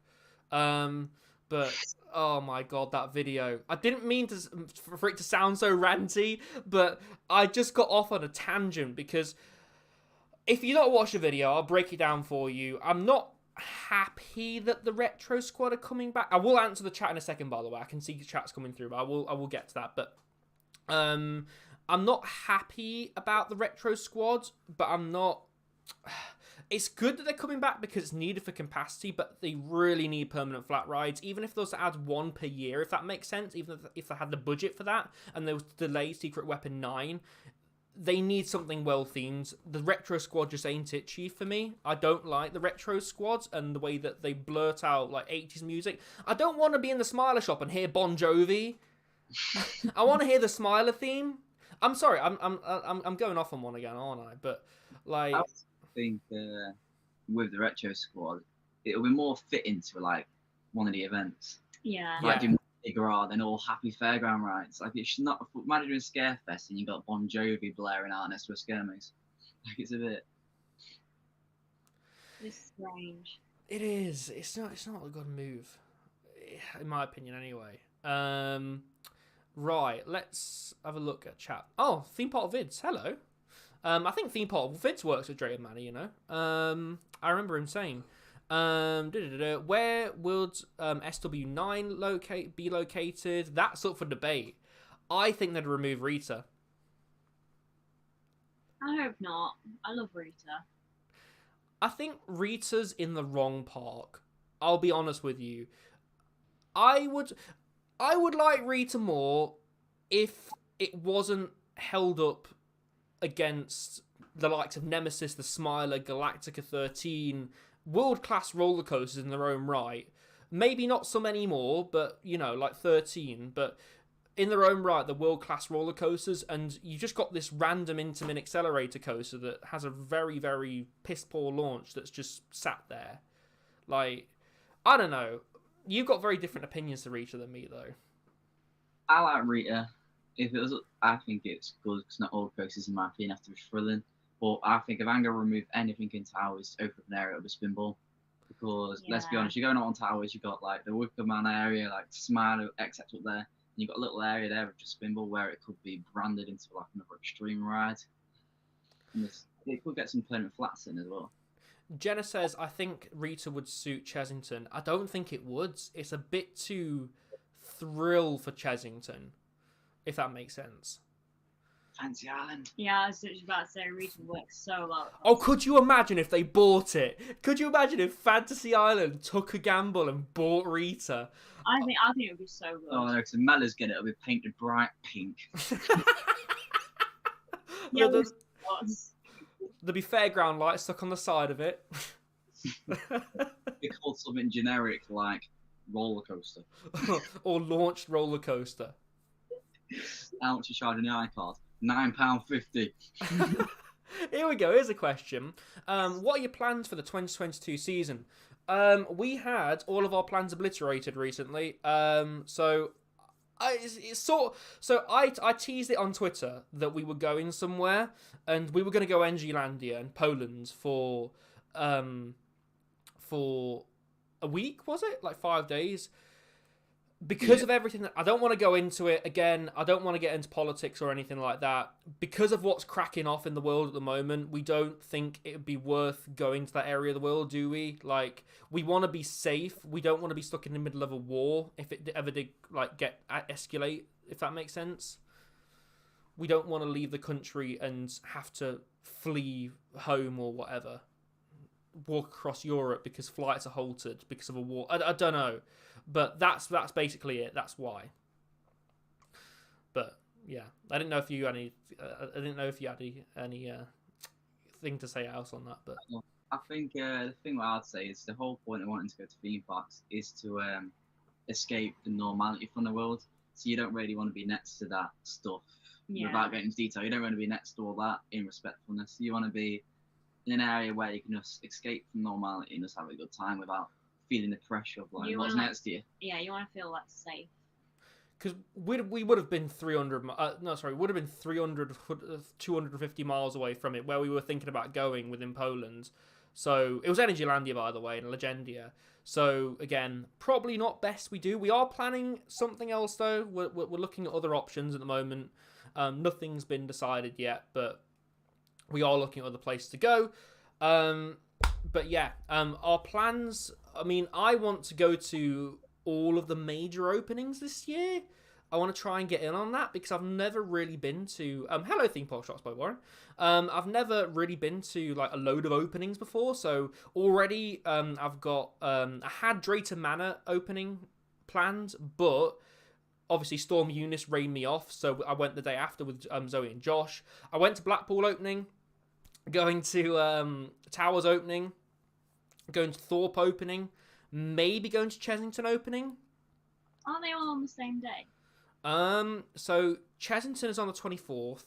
But, oh my god, that video. I didn't mean for it to sound so ranty, but I just got off on a tangent because if you don't watch the video, I'll break it down for you. I'm not happy that the Retro Squad are coming back. I will answer the chat in a second, by the way. I can see the chat's coming through, but I will get to that. But I'm not happy about the Retro Squad, but I'm not. It's good that they're coming back because it's needed for capacity, but they really need permanent flat rides. Even if those add one per year, if that makes sense. Even if they had the budget for that, and there was delayed Secret Weapon 9. they need something well themed. The retro squad just ain't itchy for me. I don't like the retro squads and the way that they blurt out like 80s music. I don't want to be in the Smiler shop and hear Bon Jovi. I want to hear the Smiler theme. I'm sorry, I'm going off on one again, aren't I? But like, I think with the retro squad, it'll be more fitting to like one of the events. Yeah. Like doing bigger than all happy fairground rides. Like it's not. Imagine doing Scarefest and you got Bon Jovi blaring out next to a Scaremace. Like it's a bit. It's strange. it is. It's not a good move, in my opinion, anyway. Right, let's have a look at chat. Oh, Theme Park Vids, hello. I think Theme Park Vids works with Drayton Manor, you know. I remember him saying, where would SW9 be located? That's up for debate. I think they'd remove Rita. I hope not. I love Rita. I think Rita's in the wrong park. I'll be honest with you. I would like Rita more if it wasn't held up against the likes of Nemesis, the Smiler, Galactica 13, world-class roller coasters in their own right. Maybe not so many more, but, you know, like 13, but in their own right, the world-class roller coasters, and you just got this random Intamin accelerator coaster that has a very, very piss-poor launch that's just sat there. Like, I don't know. You've got very different opinions to Rita than me, though. I like Rita. If it was, I think it's good because not all coasters, in my opinion, have to be thrilling. But I think if I'm going to remove anything in towers, open area, it'll be Spinball. Because let's be honest, you're going out on towers, you've got like the Wicker Man area, like Smile, except up there. And you've got a little area there of just Spinball where it could be branded into like another extreme ride. And it could get some permanent flats in as well. Jenna says, I think Rita would suit Chesington. I don't think it would. It's a bit too thrill for Chesington, if that makes sense. Fancy Island. Yeah, I was just about to say Rita works so well. Oh, could you imagine if they bought it? Could you imagine if Fantasy Island took a gamble and bought Rita? I think it would be so good. Oh, no, because Mellor's get it, it'll be painted bright pink. Yeah, There'll be fairground lights stuck on the side of it. They called something generic like roller coaster. Or launched roller coaster. How much you charging the iCard? £9.50. Here we go. Here's a question. What are your plans for the 2022 season? We had all of our plans obliterated recently. So I teased it on Twitter that we were going somewhere, and we were going to go NGlandia in Poland for a week, was it? Like 5 days. Because of everything that I don't want to go into it again. I don't want to get into politics or anything like that. Because of what's cracking off in the world at the moment, we don't think it would be worth going to that area of the world, do we? Like, we want to be safe. We don't want to be stuck in the middle of a war if it ever did like escalate, if that makes sense. We don't want to leave the country and have to flee home or whatever. Walk across Europe because flights are halted because of a war. I don't know. But that's basically it. That's why. But yeah, I didn't know if you had any. I didn't know if you had any thing to say else on that. But I think the thing what I'd say is the whole point of wanting to go to theme parks is to escape the normality from the world. So you don't really want to be next to that stuff. Yeah. Without getting into detail, you don't want to be next to all that in respectfulness. You want to be in an area where you can just escape from normality and just have a good time without feeling the pressure of like what's next to you. Yeah, you want to feel like safe. Because we would have been 250 miles away from it where we were thinking about going within Poland. So it was Energylandia, by the way, and Legendia. So again, probably not best we do. We are planning something else though. We're looking at other options at the moment. Nothing's been decided yet, but we are looking at other places to go. But yeah, our plans. I mean, I want to go to all of the major openings this year. I want to try and get in on that because I've never really been to. Hello, Theme Park Shots by Warren. I've never really been to like a load of openings before. So already, I've got. I had Drayton Manor opening planned, but Obviously, Storm Eunice rained me off, so I went the day after with Zoe and Josh. I went to Blackpool opening, going to Towers opening, going to Thorpe opening, maybe going to Chesington opening. Aren't they all on the same day? So Chesington is on the 24th,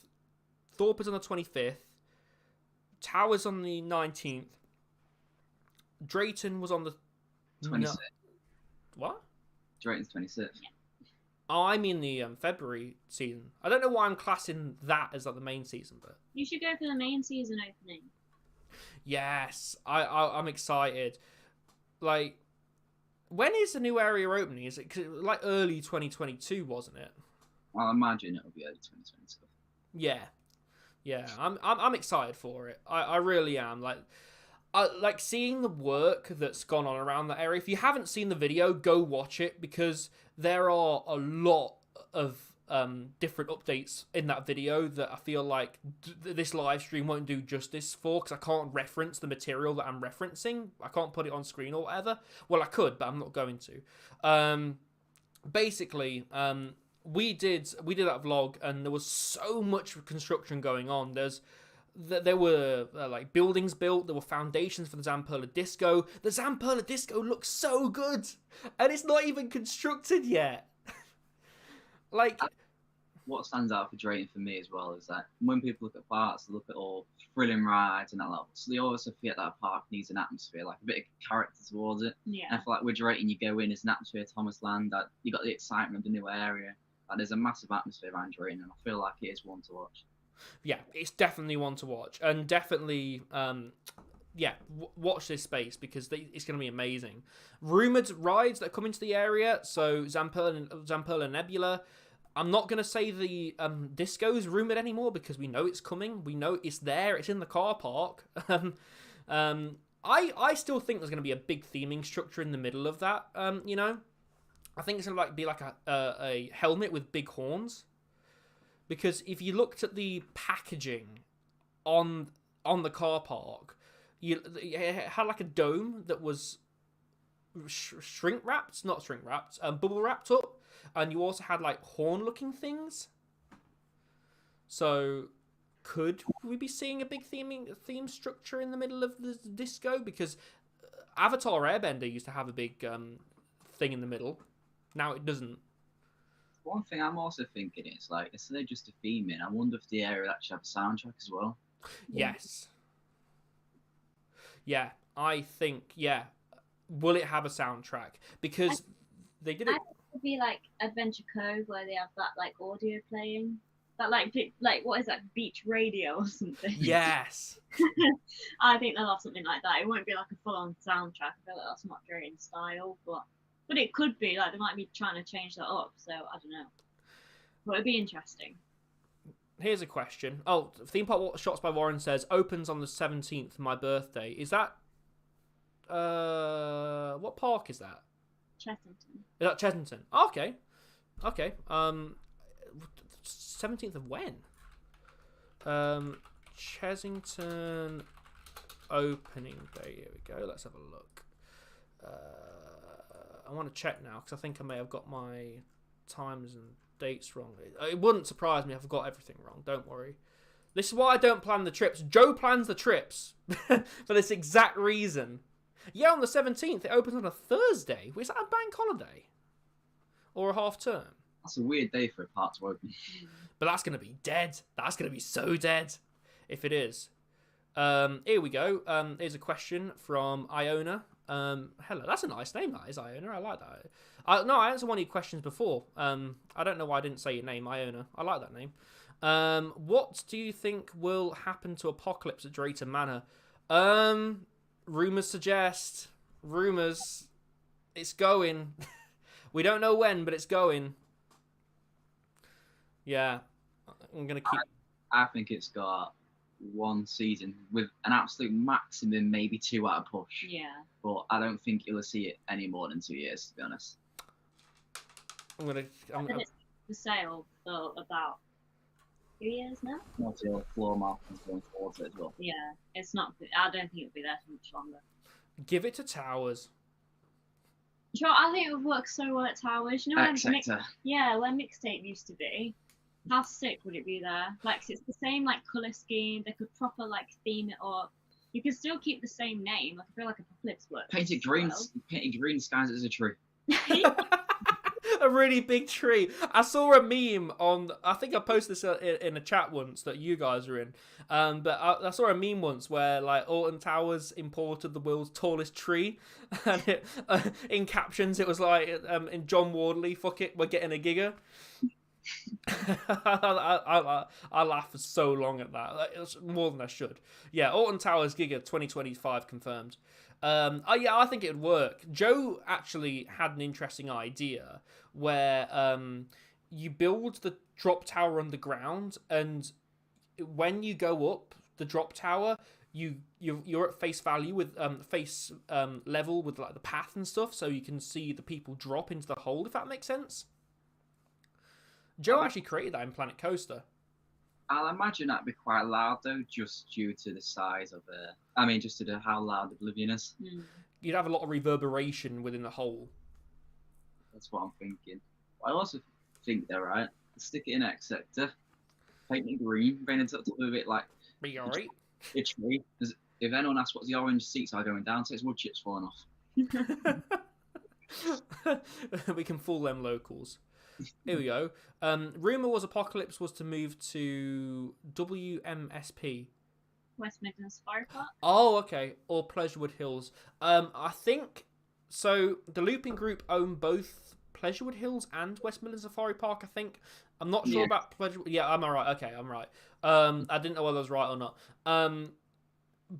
Thorpe is on the 25th, Towers on the 19th, Drayton was on the 26th. What? Drayton's 26th. Yeah. Oh, I mean the February season. I don't know why I'm classing that as like the main season, but You should go for the main season opening. yes, I'm excited. Like, when is the new area opening? Is it 'cause it was like early 2022, wasn't it? I'll imagine it'll be early 2022. Yeah. I'm excited for it. I really am. I like seeing the work that's gone on around that area. If you haven't seen the video, go watch it because there are a lot of different updates in that video that I feel like this live stream won't do justice for because I can't reference the material that I'm referencing. I can't put it on screen or whatever. Well, I could, but I'm not going to. Basically, we did that vlog and there was so much construction going on. There were like buildings built. There were foundations for the Zamperla Disco. The Zamperla Disco looks so good, and it's not even constructed yet. Like, what stands out for Drayton for me as well is that when people look at parks, they look at all thrilling rides and that level. So they also forget that a park needs an atmosphere, like a bit of character towards it. Yeah. And I feel like with Drayton, you go in, it's an atmosphere, Thomas Land, that you got the excitement of the new area. Like, there's a massive atmosphere around Drayton, and I feel like it is one to watch. Yeah, it's definitely one to watch, and definitely, watch this space because it's going to be amazing. Rumored rides that come into the area, so Zamperla Nebula. I'm not going to say the disco is rumored anymore because we know it's coming. We know it's there. It's in the car park. I still think there's going to be a big theming structure in the middle of that. I think it's going to be like a helmet with big horns. Because if you looked at the packaging on the car park, it had like a dome that was bubble wrapped up, and you also had like horn-looking things. So, could we be seeing a big theme structure in the middle of the disco? Because Avatar Airbender used to have a big thing in the middle. Now it doesn't. One thing I'm also thinking is, like, instead of just a theming, I wonder if the area would actually have a soundtrack as well. Yes. Yeah, I think, will it have a soundtrack? Because they did it... I think it would be like Adventure Cove, where they have that, like, audio playing. That, like, what is that, beach radio or something? Yes. I think they'll have something like that. It won't be like a full-on soundtrack. I feel like that's not Drayton style, but it could be. Like, they might be trying to change that up, so I don't know. But it'd be interesting. Here's a question. Oh, Theme Park Shots by Warren says, opens on the 17th, my birthday. Is that... what park is that? Chessington. Is that Chesington? Oh, okay. 17th of when? Chesington opening day. Here we go. Let's have a look. I want to check now because I think I may have got my times and dates wrong. It wouldn't surprise me if I've got everything wrong. Don't worry. This is why I don't plan the trips. Joe plans the trips for this exact reason. Yeah, on the 17th, it opens on a Thursday. Is that a bank holiday? Or a half term? That's a weird day for a park to open. But that's going to be dead. That's going to be so dead if it is. Here we go. Here's a question from Iona. Hello. That's a nice name, that is, Iona. I like that. I answered one of your questions before. I don't know why I didn't say your name, Iona. I like that name. What do you think will happen to Apocalypse at Drayton Manor? Rumours suggest. Rumours. It's going. We don't know when, but it's going. Yeah. I'm going to keep... I think it's got one season with an absolute maximum, maybe 2 at a push. Yeah. But I don't think you'll see it any more than 2 years, to be honest. It's for sale for about 2 years now. Not till floor markings going towards it as well. Yeah, it's not. I don't think it'll be there for much longer. Give it to Towers. Sure, I think it would work so well at Towers. You know X Sector. where Mixtape used to be. How sick would it be there? Like, 'cause it's the same like color scheme. They could proper like theme it up. You can still keep the same name. Like I feel like Apocalypse works. Painted green, painted green skies as a tree. A really big tree. I saw a meme on. I think I posted this in a chat once that you guys are in. But I saw a meme once where like Alton Towers imported the world's tallest tree, and it, in captions it was like in John Wardley, "Fuck it, we're getting a giga." I laughed for so long at that. Like, it was more than I should. Yeah, Alton Towers Giga 2025 confirmed. Yeah, I think it would work. Joe actually had an interesting idea where you build the drop tower underground, and when you go up the drop tower, you're at face value with face level with like the path and stuff, so you can see the people drop into the hole. If that makes sense. Joe actually created that in Planet Coaster. I'll imagine that'd be quite loud though, just due to the size of it. I mean, just to how loud Oblivion is. You'd have a lot of reverberation within the hole. That's what I'm thinking. I also think they're right. Stick it in X Sector, paint it green, paint it up to a bit like Be alright. a tree. If anyone asks what the orange seats are going down, so it's wood chips falling off. We can fool them locals. Here we go. Rumour was Apocalypse was to move to WMSP. West Midlands Safari Park. Oh, okay. Or Pleasurewood Hills. I think so. The Looping Group own both Pleasurewood Hills and West Midlands Safari Park. I think. I'm not sure about Pleasurewood. Yeah, I'm alright. Okay, I'm right. I didn't know whether I was right or not.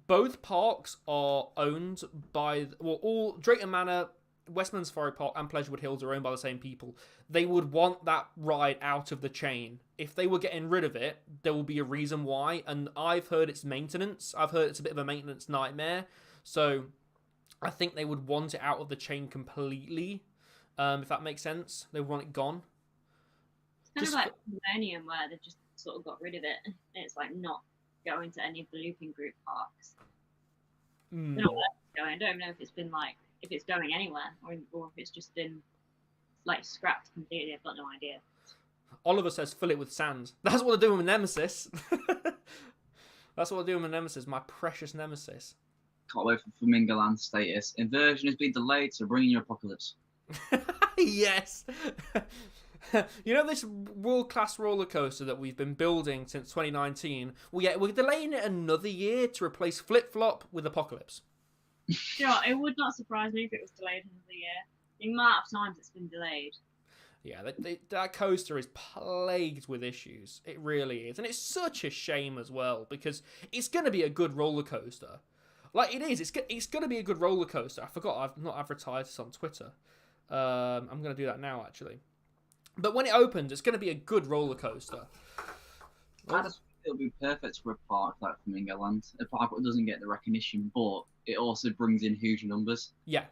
Both parks are owned by all Drayton Manor, Westminster Safari Park and Pleasurewood Hills are owned by the same people. They would want that ride out of the chain. If they were getting rid of it, there will be a reason why. And I've heard it's maintenance. I've heard it's a bit of a maintenance nightmare. So I think they would want it out of the chain completely. If that makes sense. They want it gone. It's kind of like Millennium where they've just sort of got rid of it. And it's like not going to any of the Looping Group parks. I don't know where it's going. I don't even know if it's been like if it's going anywhere or if it's just been like scrapped completely. I've got no idea. Oliver says fill it with sand. That's what they're doing with Nemesis. That's what they're doing with Nemesis, my precious Nemesis. Can't wait for Flamingo Land status. Inversion has been delayed, so bring in your Apocalypse. Yes. You know this world-class roller coaster that we've been building since 2019? Well, we're delaying it another year to replace Flip Flop with Apocalypse. Sure, it would not surprise me if it was delayed another year. The amount of times it's been delayed. Yeah, that coaster is plagued with issues. It really is. And it's such a shame as well, because it's going to be a good roller coaster. Like, it is. It's going to be a good roller coaster. I forgot I've not advertised this on Twitter. I'm going to do that now, actually. But when it opens, it's going to be a good roller coaster. I just think it'll be perfect for a park like Flamingo Land. A park that doesn't get the recognition, but it also brings in huge numbers. Yeah,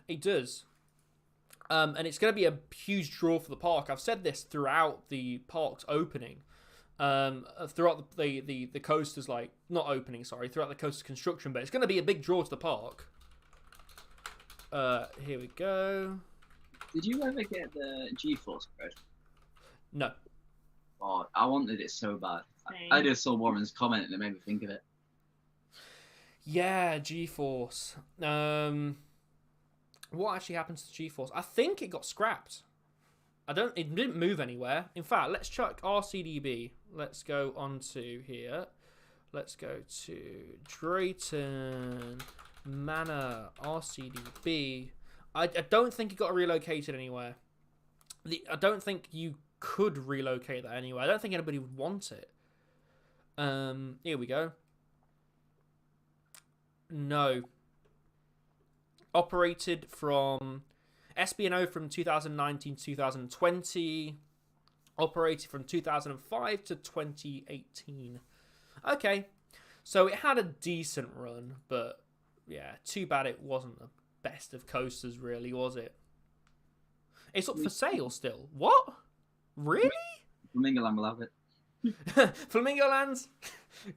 it does. And it's going to be a huge draw for the park. I've said this throughout the park's opening. Throughout the coaster's, like, not opening, sorry, throughout the coaster's construction, but it's going to be a big draw to the park. Here we go. Did you ever get the G-Force code? No. Oh, I wanted it so bad. I just saw Warren's comment and it made me think of it. Yeah, G-Force. What actually happens to G-Force? I think it got scrapped. It didn't move anywhere. In fact, let's check RCDB. Let's go on to here. Let's go to Drayton Manor RCDB. I don't think it got relocated anywhere. I don't think you could relocate that anywhere. I don't think anybody would want it. Here we go. No. Operated from SB&O from 2019 to 2020. Operated from 2005 to 2018. Okay. So it had a decent run, but yeah, too bad it wasn't the best of coasters, really, was it? It's up for sale still. What? Really? Flamingo Land will have it. Flamingo Lands?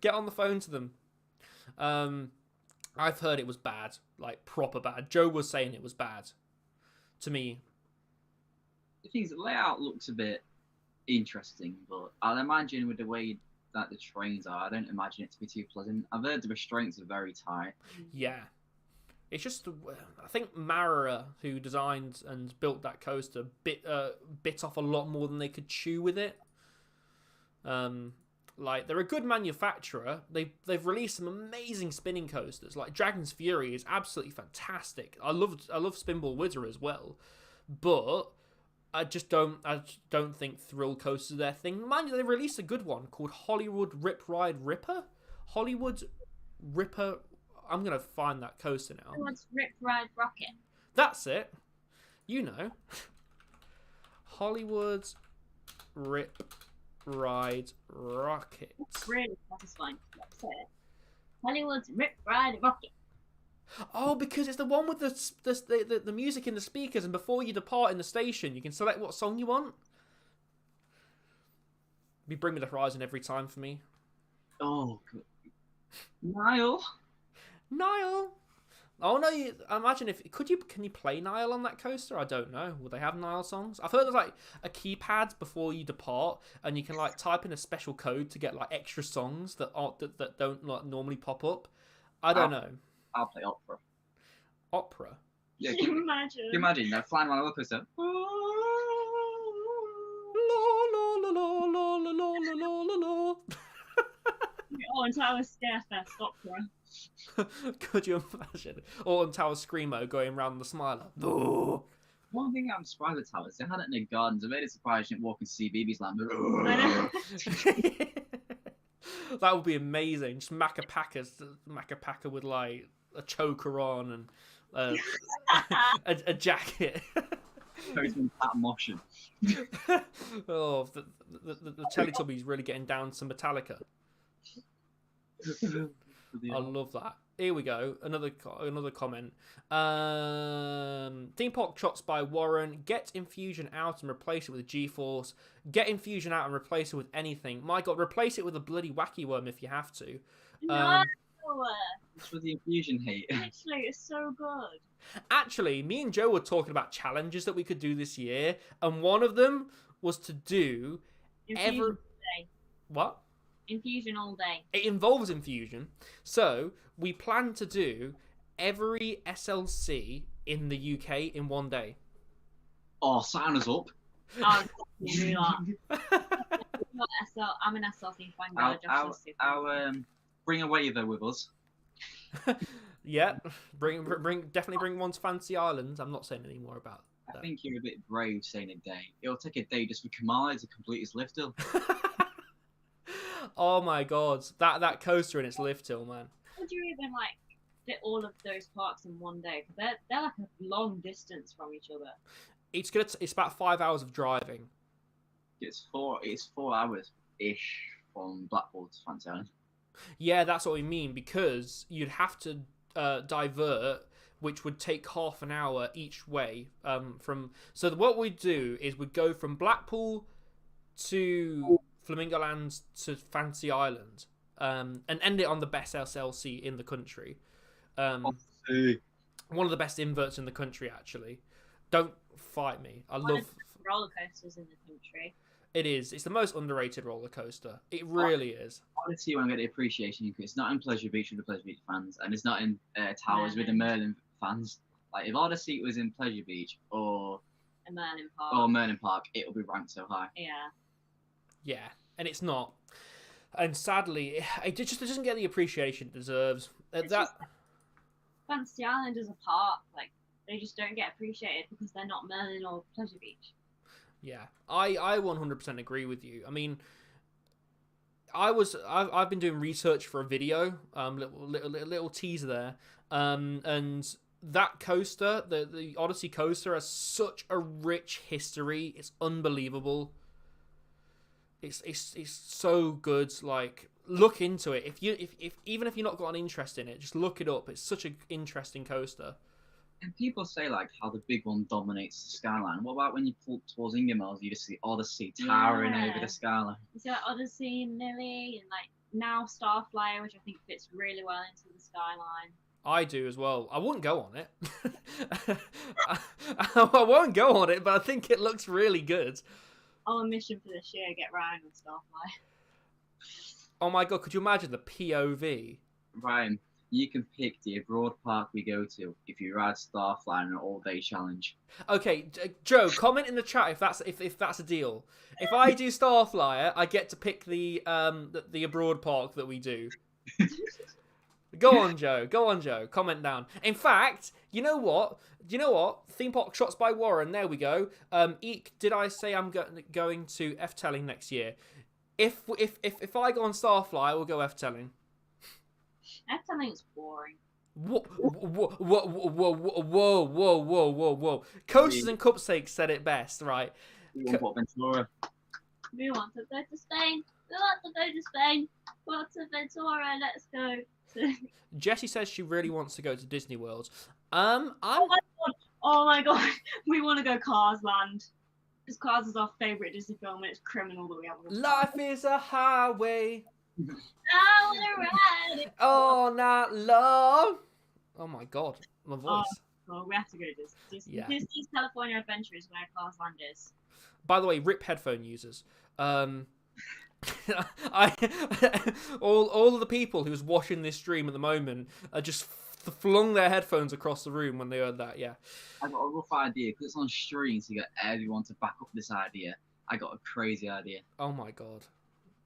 Get on the phone to them. I've heard it was bad. like proper bad. Joe was saying it was bad. To me, The thing is, the layout looks a bit interesting, but I'll imagine with the way that the trains are, I don't imagine it to be too pleasant. I've heard the restraints are very tight. yeah. It's just, I think Mara, who designed and built that coaster, bit off a lot more than they could chew with it. Like, they're a good manufacturer. They've released some amazing spinning coasters. Like Dragon's Fury is absolutely fantastic. I love Spinball Wizard as well, but I don't think thrill coasters are their thing. Mind you, they released a good one called Hollywood Rip Ride Ripper. Hollywood Ripper. I'm gonna find that coaster now. Hollywood's Rip Ride Rocket. That's it. You know. Hollywood's Rip Ride Rocket. It's really satisfying. That's it. Hollywood's Rip Ride Rocket. Oh, because it's the one with the music in the speakers, and before you depart in the station, you can select what song you want. Be Bring Me the Horizon every time for me. Oh, good. Niall. Oh no! Imagine can you play Nile on that coaster? I don't know. Will they have Nile songs? I've heard there's like a keypad before you depart, and you can like type in a special code to get like extra songs that don't like normally pop up. I don't know. I'll play opera. Opera. Yeah, Can you imagine? Can you imagine they're flying around a roller coaster? Oh, and Tower Scarefest opera. Could you imagine? Or on Tower Screamo going around the Smiler. One thing I'm surprised at Towers, they had it in the gardens. I made it surprised you didn't walk and see BB's Land. I know. That would be amazing. Just Macca Packer with like a choker on and a jacket. Postman Pat Motion. Oh, the Teletubbies really getting down to Metallica. I love that. Here we go. Another comment. Theme Park Trots by Warren. Get Infusion out and replace it with G-Force. Get Infusion out and replace it with anything. My God, replace it with a bloody Wacky Worm if you have to. No. It's for the Infusion hate. Literally, it's so good. Actually, me and Joe were talking about challenges that we could do this year, and one of them was to do Infusion day. What? Infusion all day. It involves infusion. So we plan to do every SLC in the UK in one day. Oh, sign us up. Oh, do that. I'm an SLC fan. I'll bring a waiver with us. Yeah, definitely bring one to Fancy Island. I'm not saying any more about that. I think you're a bit brave saying a day. It'll take a day just for Kamali to complete his lift hill. Oh my God, that coaster in its lift hill, man. How would you even like fit all of those parks in one day? Because they're like a long distance from each other. It's about 5 hours of driving. It's 4 hours ish from Blackpool to Fancy Island. Yeah, that's what we mean, because you'd have to divert, which would take half an hour each way. So what we'd do is we'd go from Blackpool to Flamingo Land to Fancy Island, and end it on the best SLC in the country. One of the best inverts in the country, actually. Don't fight me. I love roller coasters in the country. It is. It's the most underrated roller coaster. It really is. I want to see when I get the appreciation increase. It's not in Pleasure Beach with the Pleasure Beach fans, and it's not in Towers with the Merlin fans. Like if Odyssey was in Pleasure Beach or Merlin Park, it will be ranked so high. Yeah, and it's not. And sadly, it just doesn't get the appreciation it deserves. Fancy Island is a park. Like they just don't get appreciated because they're not Merlin or Pleasure Beach. Yeah, I 100% agree with you. I mean, I've been doing research for a video, little teaser there, and that coaster, the Odyssey coaster, has such a rich history. It's unbelievable. It's so good. Like, look into it. Even if you're not got an interest in it, just look it up. It's such an interesting coaster. And people say like how the big one dominates the skyline. What about when you pull towards Ingermills, you just see Odyssey towering over the skyline? You see like Odyssey and Lily, and like now Starflyer, which I think fits really well into the skyline. I do as well. I wouldn't go on it. I won't go on it, but I think it looks really good. Our mission for this year: get Ryan on Starfly. Oh my god, could you imagine the POV? Ryan, you can pick the abroad park we go to if you ride Starfly in an all-day challenge. Okay, Joe, comment in the chat if that's a deal. If I do Starflyer, I get to pick the abroad park that we do. Go on, Joe. Comment down. In fact, you know what? Theme park shots by Warren. There we go. Eek, did I say I'm going to F-telling next year? If I go on Starfly, I will go F-telling. F-telling is boring. Whoa! Coasters and Cupsakes said it best, right? We want Port Ventura. We want to go to Spain. We want to go to Spain. Port Ventura. Let's go. Jessie says she really wants to go to Disney World. Oh my god, we want to go Cars Land. Because Cars is our favourite Disney film, and it's criminal that we haven't. Life is a highway. I want to ride it all night long. Oh my god, my voice. Oh, we have to go to Disney. Yeah. Disney's California Adventure is where Cars Land is. By the way, rip headphone users. All of the people who's watching this stream at the moment are just flung their headphones across the room when they heard that. Yeah. I got a rough idea because it's on stream, so you get everyone to back up this idea. I got a crazy idea. Oh my god.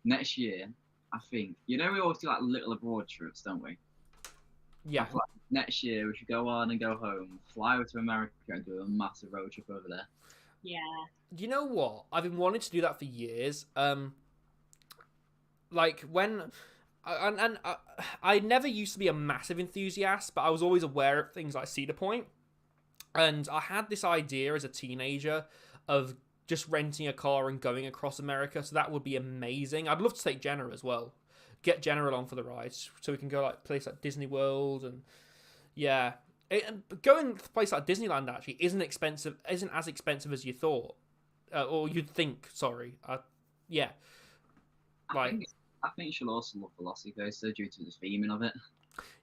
Next year, I think we always do like little abroad trips, don't we? Yeah. Like, next year we should go on and go home, fly over to America, and do a massive road trip over there. Yeah. You know what? I've been wanting to do that for years. Like when, I never used to be a massive enthusiast, but I was always aware of things like Cedar Point, and I had this idea as a teenager of just renting a car and going across America. So that would be amazing. I'd love to take Jenna as well. Get Jenna along for the ride, so we can go like places like Disney World and yeah. Going to a place like Disneyland actually isn't as expensive as you thought, or you'd think. Sorry, yeah. I think she'll also love Velocicoaster due to the theming of it.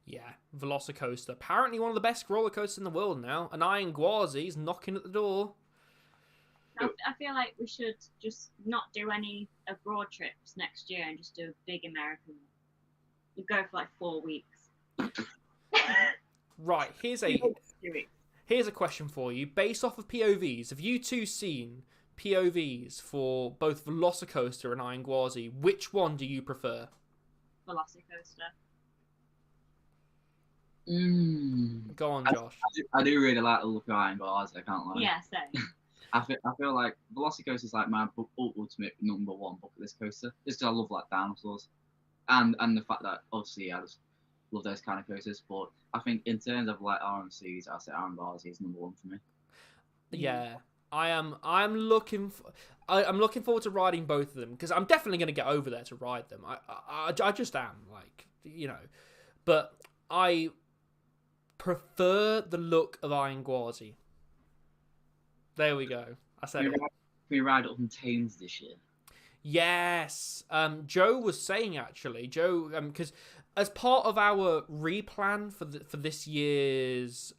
Yeah, Velocicoaster. Apparently one of the best roller coasters in the world now. And Iron Gwazi's knocking at the door. I feel like we should just not do any abroad trips next year and just do a big American one. We go for like 4 weeks. Right, here's a question for you. Based off of POVs, have you two seen POVs for both Velocicoaster and Iron Gwazi? Which one do you prefer? Velocicoaster. Go on, Josh. I do really like the look of Iron Gwazi, I can't lie. Yeah, same. I feel like Velocicoaster is like my ultimate number one bucket list coaster. Just because I love like dinosaurs, and the fact that obviously I just love those kind of coasters. But I think in terms of like RMCs, I say Iron Gwazi is number one for me. Yeah, I'm looking forward to riding both of them because I'm definitely going to get over there to ride them. I just am, like, you know, but I prefer the look of Iron Gwazi. There we go. I said it. Can we ride up in Thames this year? Yes. Joe was saying actually, because as part of our replan for this year's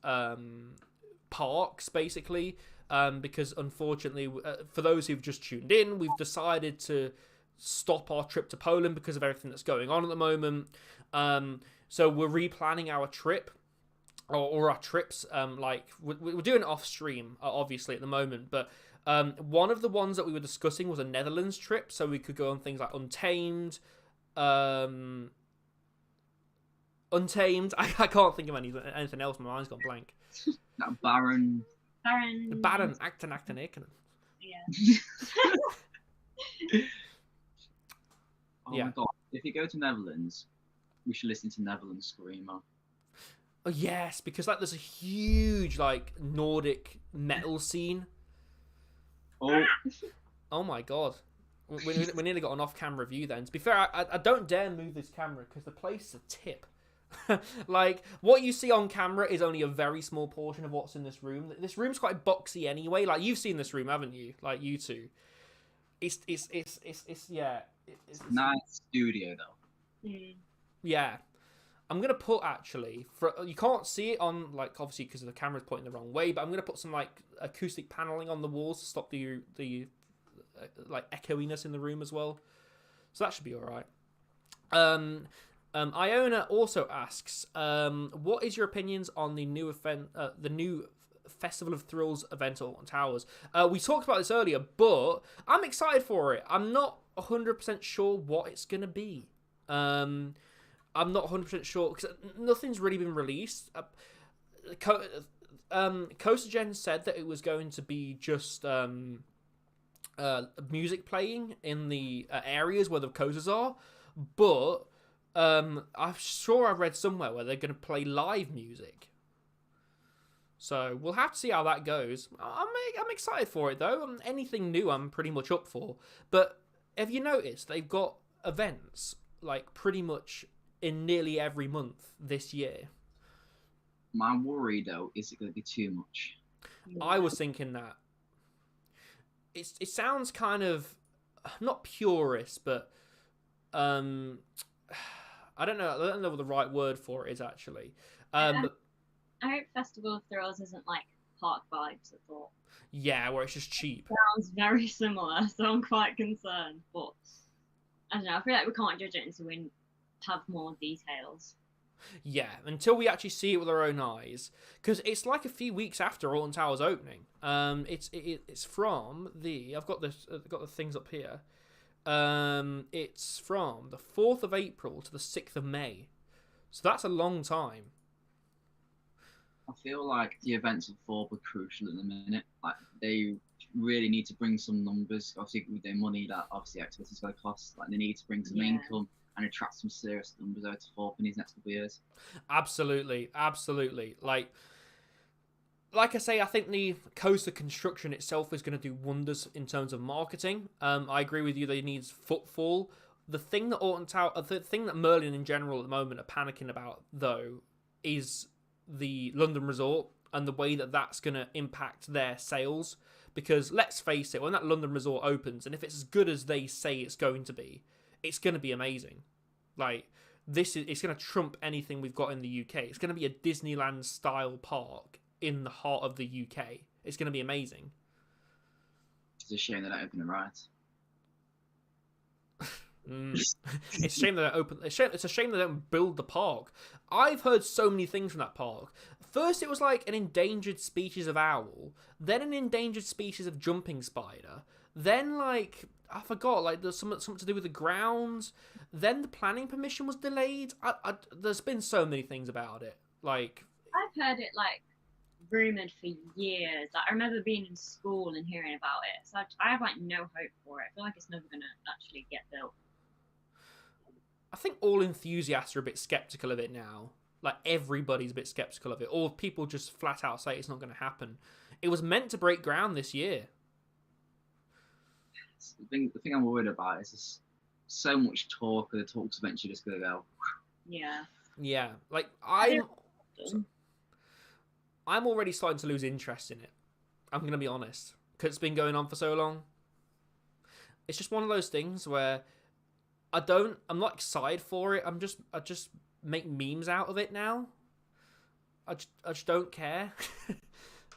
parks, basically, because unfortunately, for those who've just tuned in, we've decided to stop our trip to Poland because of everything that's going on at the moment. So we're replanning our trip. Or our trips, like we're doing it off stream, obviously at the moment. But one of the ones that we were discussing was a Netherlands trip, so we could go on things like Untamed. I can't think of anything else. My mind's gone blank. Baron. Acton. Yeah. Oh my god! If you go to Netherlands, we should listen to Netherlands Screamer. Oh yes, because like there's a huge like Nordic metal scene. Oh my god, we nearly got an off-camera view then. To be fair, I don't dare move this camera because the place is a tip. Like what you see on camera is only a very small portion of what's in this room. This room's quite boxy anyway. Like you've seen this room, haven't you? Like you two. It's yeah. It's nice studio though. Mm. Yeah. I'm gonna put actually for you can't see it on like obviously because the camera's pointing the wrong way, but I'm gonna put some like acoustic paneling on the walls to stop the like echoiness in the room as well. So that should be all right. Iona also asks, what is your opinions on the new Festival of Thrills event at Alton Towers? We talked about this earlier, but I'm excited for it. I'm not 100% sure what it's gonna be. I'm not 100% sure because nothing's really been released. Coastergen said that it was going to be just music playing in the areas where the coasters are, but I'm sure I read somewhere where they're going to play live music. So we'll have to see how that goes. I'm excited for it though. Anything new I'm pretty much up for. But have you noticed they've got events like pretty much in nearly every month this year? My worry though, is it going to be too much? I was thinking that. It sounds kind of not purist, but I don't know what the right word for it is actually. I hope Festival of Thrills isn't like Park Vibes at all. Yeah, where it's just cheap. Sounds very similar, so I'm quite concerned. But I don't know. I feel like we can't judge it until we have more details. Yeah, until we actually see it with our own eyes, because it's like a few weeks after Alton Towers opening. It's from the I've got the things up here. It's from the 4th of April to the 6th of May, so that's a long time. I feel like the events of Thorpe are crucial at the minute. Like they really need to bring some numbers. Obviously, with their money that obviously activities going to cost. Like they need to bring some income and attract some serious numbers out to Thorpe in these next couple of years. Absolutely. Like I say, I think the coaster construction itself is going to do wonders in terms of marketing. I agree with you that it needs footfall. The thing that Merlin in general at the moment are panicking about though is the London Resort and the way that that's going to impact their sales. Because let's face it, when that London Resort opens, and if it's as good as they say it's going to be amazing. Like it's going to trump anything we've got in the UK. It's going to be a Disneyland style park in the heart of the UK. It's going to be amazing. It's a shame they don't open it right. It's a shame they don't open. It's a shame they don't build the park. I've heard so many things from that park. First, it was like an endangered species of owl, then an endangered species of jumping spider, then like I forgot, like there's something to do with the grounds. Then the planning permission was delayed. There's been so many things about it. Like I've heard it like rumored for years. Like, I remember being in school and hearing about it. So I have like no hope for it. I feel like it's never gonna actually get built. I think all enthusiasts are a bit skeptical of it now. Like everybody's a bit skeptical of it. Or people just flat out say it's not going to happen. It was meant to break ground this year. The thing I'm worried about is just so much talk, and the talk's eventually just going to go. Yeah. Yeah, like I'm already starting to lose interest in it. I'm going to be honest, because it's been going on for so long. It's just one of those things where I'm not excited for it. I just make memes out of it now. I just don't care.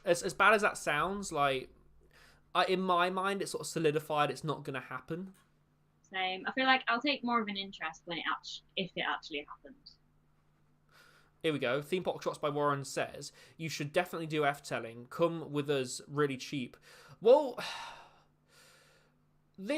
As bad as that sounds, like in my mind, it's sort of solidified. It's not going to happen. Same. I feel like I'll take more of an interest if it actually happens. Here we go. Theme Park Shots by Warren says, you should definitely do F-telling. Come with us really cheap. Well, we'll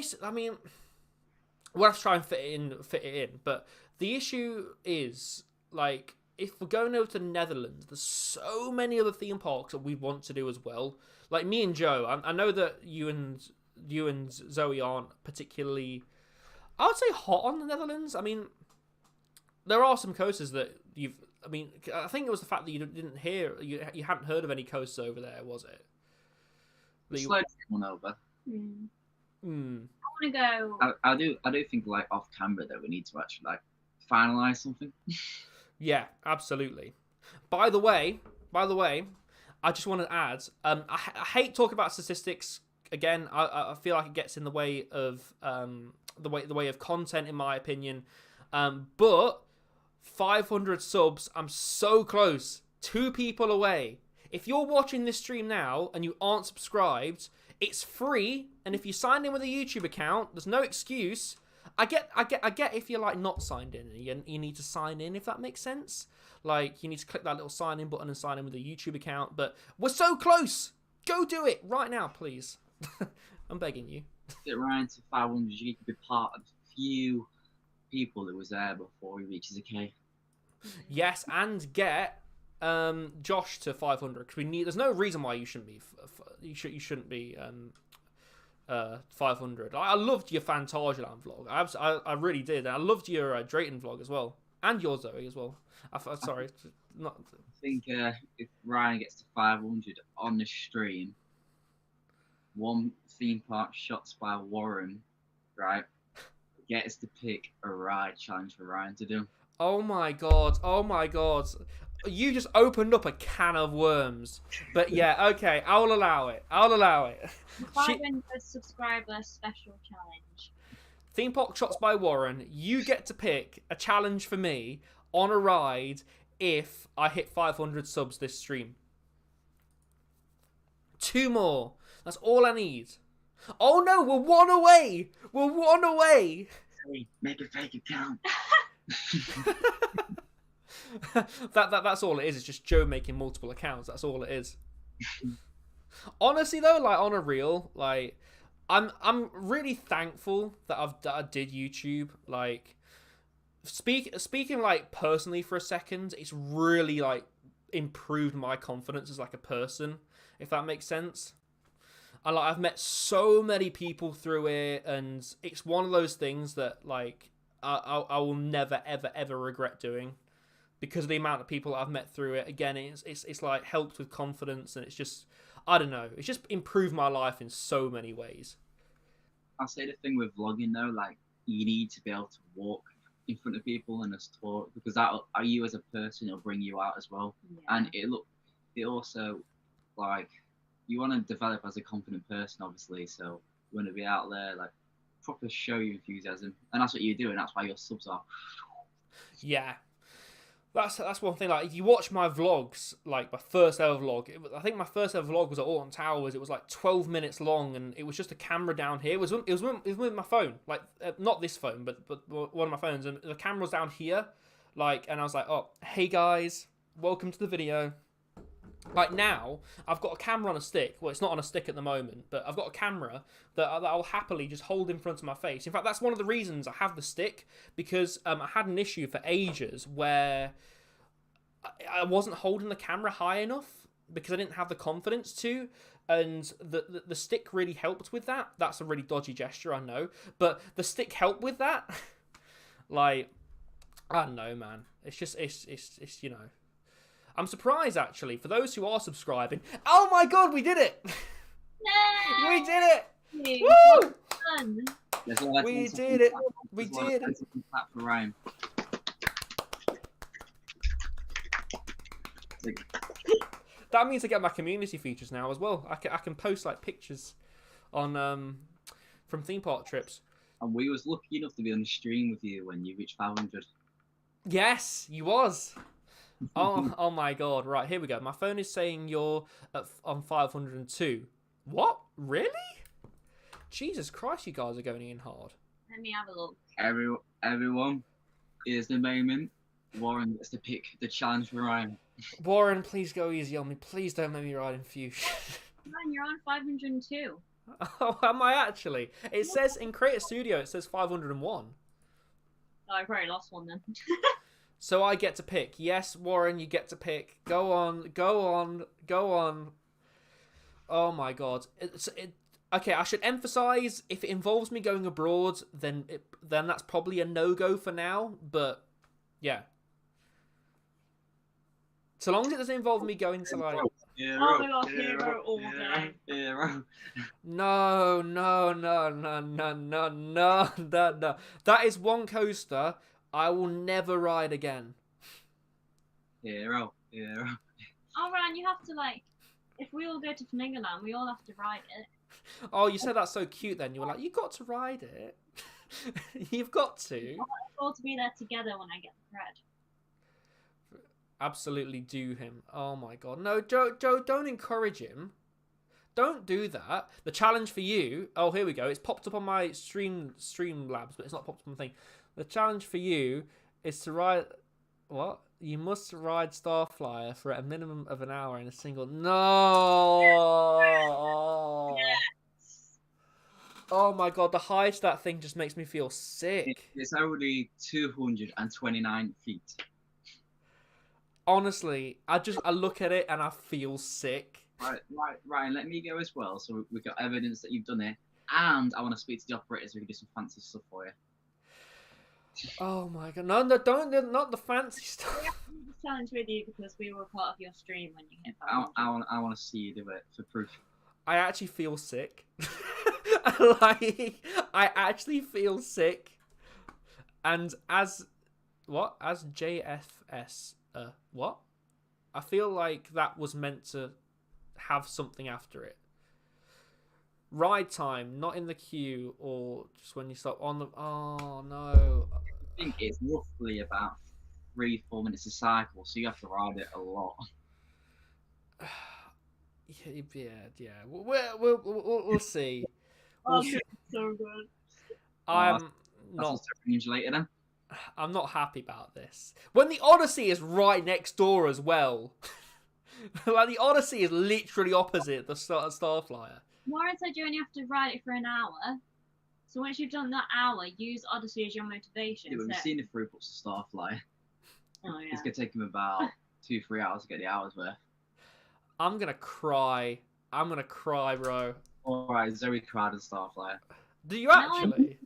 have to try and fit it in. But the issue is, like, if we're going over to the Netherlands, there's so many other theme parks that we want to do as well. Like me and Joe, I know that you and Zoe aren't particularly, I would say, hot on the Netherlands. I mean, there are some coasters that I think it was the fact that you hadn't heard of any coasters over there, was it? Slow one over. I want to go. I do think like off camera that we need to actually like finalize something. Yeah, absolutely. By the way, I just want to add, I hate talking about statistics again. I feel like it gets in the way of the way of content, in my opinion. But 500 subs. I'm so close. 2 people away. If you're watching this stream now and you aren't subscribed, it's free. And if you signed in with a YouTube account, there's no excuse. I get if you're like not signed in, you need to sign in, if that makes sense. Like, you need to click that little sign in button and sign in with a YouTube account. But we're so close. Go do it right now, please. I'm begging you. Get Ryan to 500. You need to be part of the few people that was there before he reaches a K. Yes, and get Josh to 500, because we need. There's no reason why you shouldn't be. You shouldn't be 500. I loved your Fantasia vlog. I really did. I loved your Drayton vlog as well, and your Zoe as well. Sorry, not. I think if Ryan gets to 500 on the stream, one theme park shots by Warren, right, gets to pick a ride challenge for Ryan to do. Oh my god! Oh my god! You just opened up a can of worms. But yeah, okay, I'll allow it. I'll allow it. 500 subscriber special challenge. Theme park shots by Warren. You get to pick a challenge for me on a ride if I hit 500 subs this stream. 2 more. That's all I need. Oh no, we're 1 away. We're 1 away. Hey, make a fake account. That's all it is. It's just Joe making multiple accounts. That's all it is. Honestly though, like on a real, like I'm really thankful that I did YouTube. Like speaking like personally for a second, it's really like improved my confidence as like a person, if that makes sense. And like I've met so many people through it, and it's one of those things that like I will never ever regret doing, because of the amount of people I've met through it. Again, it's like helped with confidence, and it's just, I don't know, it's just improved my life in so many ways. I'll say the thing with vlogging though, like you need to be able to walk in front of people and just talk, because that'll, you as a person, it'll bring you out as well. Yeah. And it also, like, you want to develop as a confident person, obviously, so you want to be out there, like, proper show your enthusiasm, and that's what you do, and that's why your subs are. Yeah, that's one thing. Like, if you watch my vlogs, like my first ever vlog, I think my first ever vlog was at Alton Towers. It was like 12 minutes long, and it was just a camera down here. It was with my phone, like not this phone, but one of my phones, and the camera was down here, like, and I was like, oh, hey guys, welcome to the video. Like now, I've got a camera on a stick. Well, it's not on a stick at the moment, but I've got a camera that I'll happily just hold in front of my face. In fact, that's one of the reasons I have the stick, because I had an issue for ages where I wasn't holding the camera high enough because I didn't have the confidence to, and the stick really helped with that. That's a really dodgy gesture, I know, but the stick helped with that. Like, I don't know, man. It's just, it's you know. I'm surprised, actually, for those who are subscribing. Oh my god, we did it! No! We did it! Woo! We did it! We did it! Clap for Ryan. That means I get my community features now as well. I can post like pictures on from theme park trips. And we was lucky enough to be on the stream with you when you reached 500. Yes, you was. Oh my god! Right, here we go. My phone is saying you're on 502. What? Really? Jesus Christ! You guys are going in hard. Let me have a look. Everyone, here's the moment. Warren gets to pick the challenge for Ryan. Warren, please go easy on me. Please don't make me ride in Fuchsia. Man, you're on 502. Oh, am I actually? It says in Creator Studio, it says 501. Oh, I probably lost one then. So I get to pick. Yes, Warren, you get to pick. Go on, go on, go on. Oh my god. Okay, I should emphasize, if it involves me going abroad, then that's probably a no-go for now, but yeah. So long as it doesn't involve me going to like... Hero all day. Hero. No. That is one coaster I will never ride again. Hero. Oh, Ryan, you have to, like, if we all go to Flamingoland, we all have to ride it. Oh, you said that so cute then. You were like, you got to ride it. You've got to. We'll all to be there together when I get the thread. Absolutely do him. Oh my god. No, Joe, don't encourage him. Don't do that. The challenge for you. Oh, here we go. It's popped up on my Streamlabs, but it's not popped up on the thing. The challenge for you is to ride. What? You must ride Starflyer for a minimum of an hour in a single. No. Oh my god, the height of that thing just makes me feel sick. It's only 229 feet. Honestly, I look at it and I feel sick. Right, Ryan, let me go as well, so we've got evidence that you've done it, and I want to speak to the operator so we can do some fancy stuff for you. Oh my god, no, don't, not the fancy stuff. We have to do the challenge with you because we were part of your stream when you hit that. I want to see you do it for proof. I actually feel sick. Like, I actually feel sick. And as JFS, what? I feel like that was meant to have something after it. Ride time, not in the queue, or just when you stop on the. Oh no! I think it's roughly about 3-4 minutes a cycle, so you have to ride it a lot. Yeah. We'll see. Oh, it's so good. I'm That's later then. I'm not happy about this. When the Odyssey is right next door as well. Like, the Odyssey is literally opposite the Starflyer. Maura said you only have to ride it for an hour. So once you've done that hour, use Odyssey as your motivation. Yeah, but we've seen the throughputs of Starflyer. Oh, yeah. It's going to take him about 2-3 hours to get the hours worth. I'm going to cry. I'm going to cry, bro. Alright, Zoe cried in Starflyer. Do you actually?